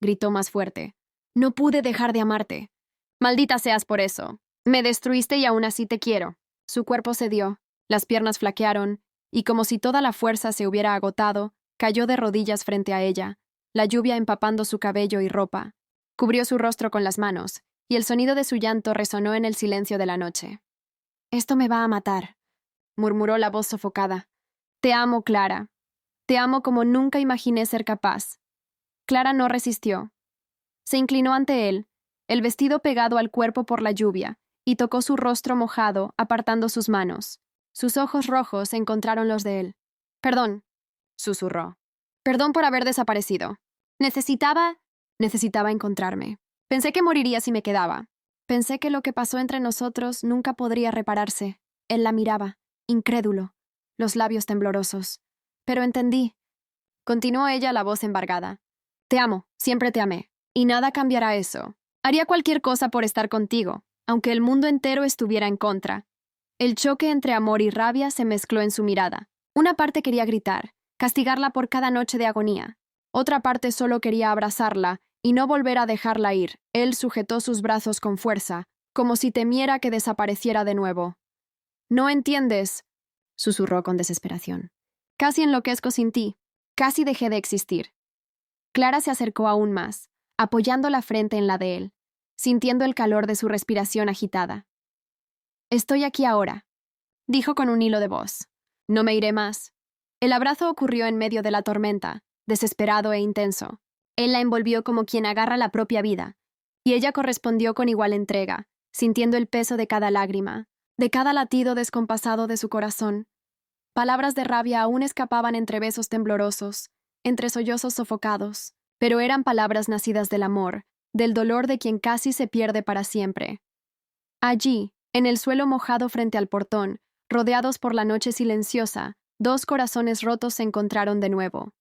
gritó más fuerte, «no pude dejar de amarte. Maldita seas por eso. Me destruiste y aún así te quiero». Su cuerpo cedió, las piernas flaquearon, y como si toda la fuerza se hubiera agotado, cayó de rodillas frente a ella, la lluvia empapando su cabello y ropa. Cubrió su rostro con las manos, y el sonido de su llanto resonó en el silencio de la noche. «Esto me va a matar», murmuró la voz sofocada. «Te amo, Clara. Te amo como nunca imaginé ser capaz». Clara no resistió. Se inclinó ante él, el vestido pegado al cuerpo por la lluvia, y tocó su rostro mojado, apartando sus manos. Sus ojos rojos encontraron los de él. «Perdón», susurró. Perdón por haber desaparecido. Necesitaba encontrarme. Pensé que moriría si me quedaba. Pensé que lo que pasó entre nosotros nunca podría repararse. Él la miraba, incrédulo, los labios temblorosos. Pero entendí. Continuó ella, la voz embargada. Te amo, siempre te amé. Y nada cambiará eso. Haría cualquier cosa por estar contigo, aunque el mundo entero estuviera en contra. El choque entre amor y rabia se mezcló en su mirada. Una parte quería gritar, castigarla por cada noche de agonía. Otra parte solo quería abrazarla y no volver a dejarla ir. Él sujetó sus brazos con fuerza, como si temiera que desapareciera de nuevo. «No entiendes», susurró con desesperación. «Casi enloquezco sin ti. Casi dejé de existir». Clara se acercó aún más, apoyando la frente en la de él, sintiendo el calor de su respiración agitada. «Estoy aquí ahora», dijo con un hilo de voz. «No me iré más». El abrazo ocurrió en medio de la tormenta, desesperado e intenso. Él la envolvió como quien agarra la propia vida, y ella correspondió con igual entrega, sintiendo el peso de cada lágrima, de cada latido descompasado de su corazón. Palabras de rabia aún escapaban entre besos temblorosos, entre sollozos sofocados, pero eran palabras nacidas del amor, del dolor de quien casi se pierde para siempre. Allí, en el suelo mojado frente al portón, rodeados por la noche silenciosa, dos corazones rotos se encontraron de nuevo.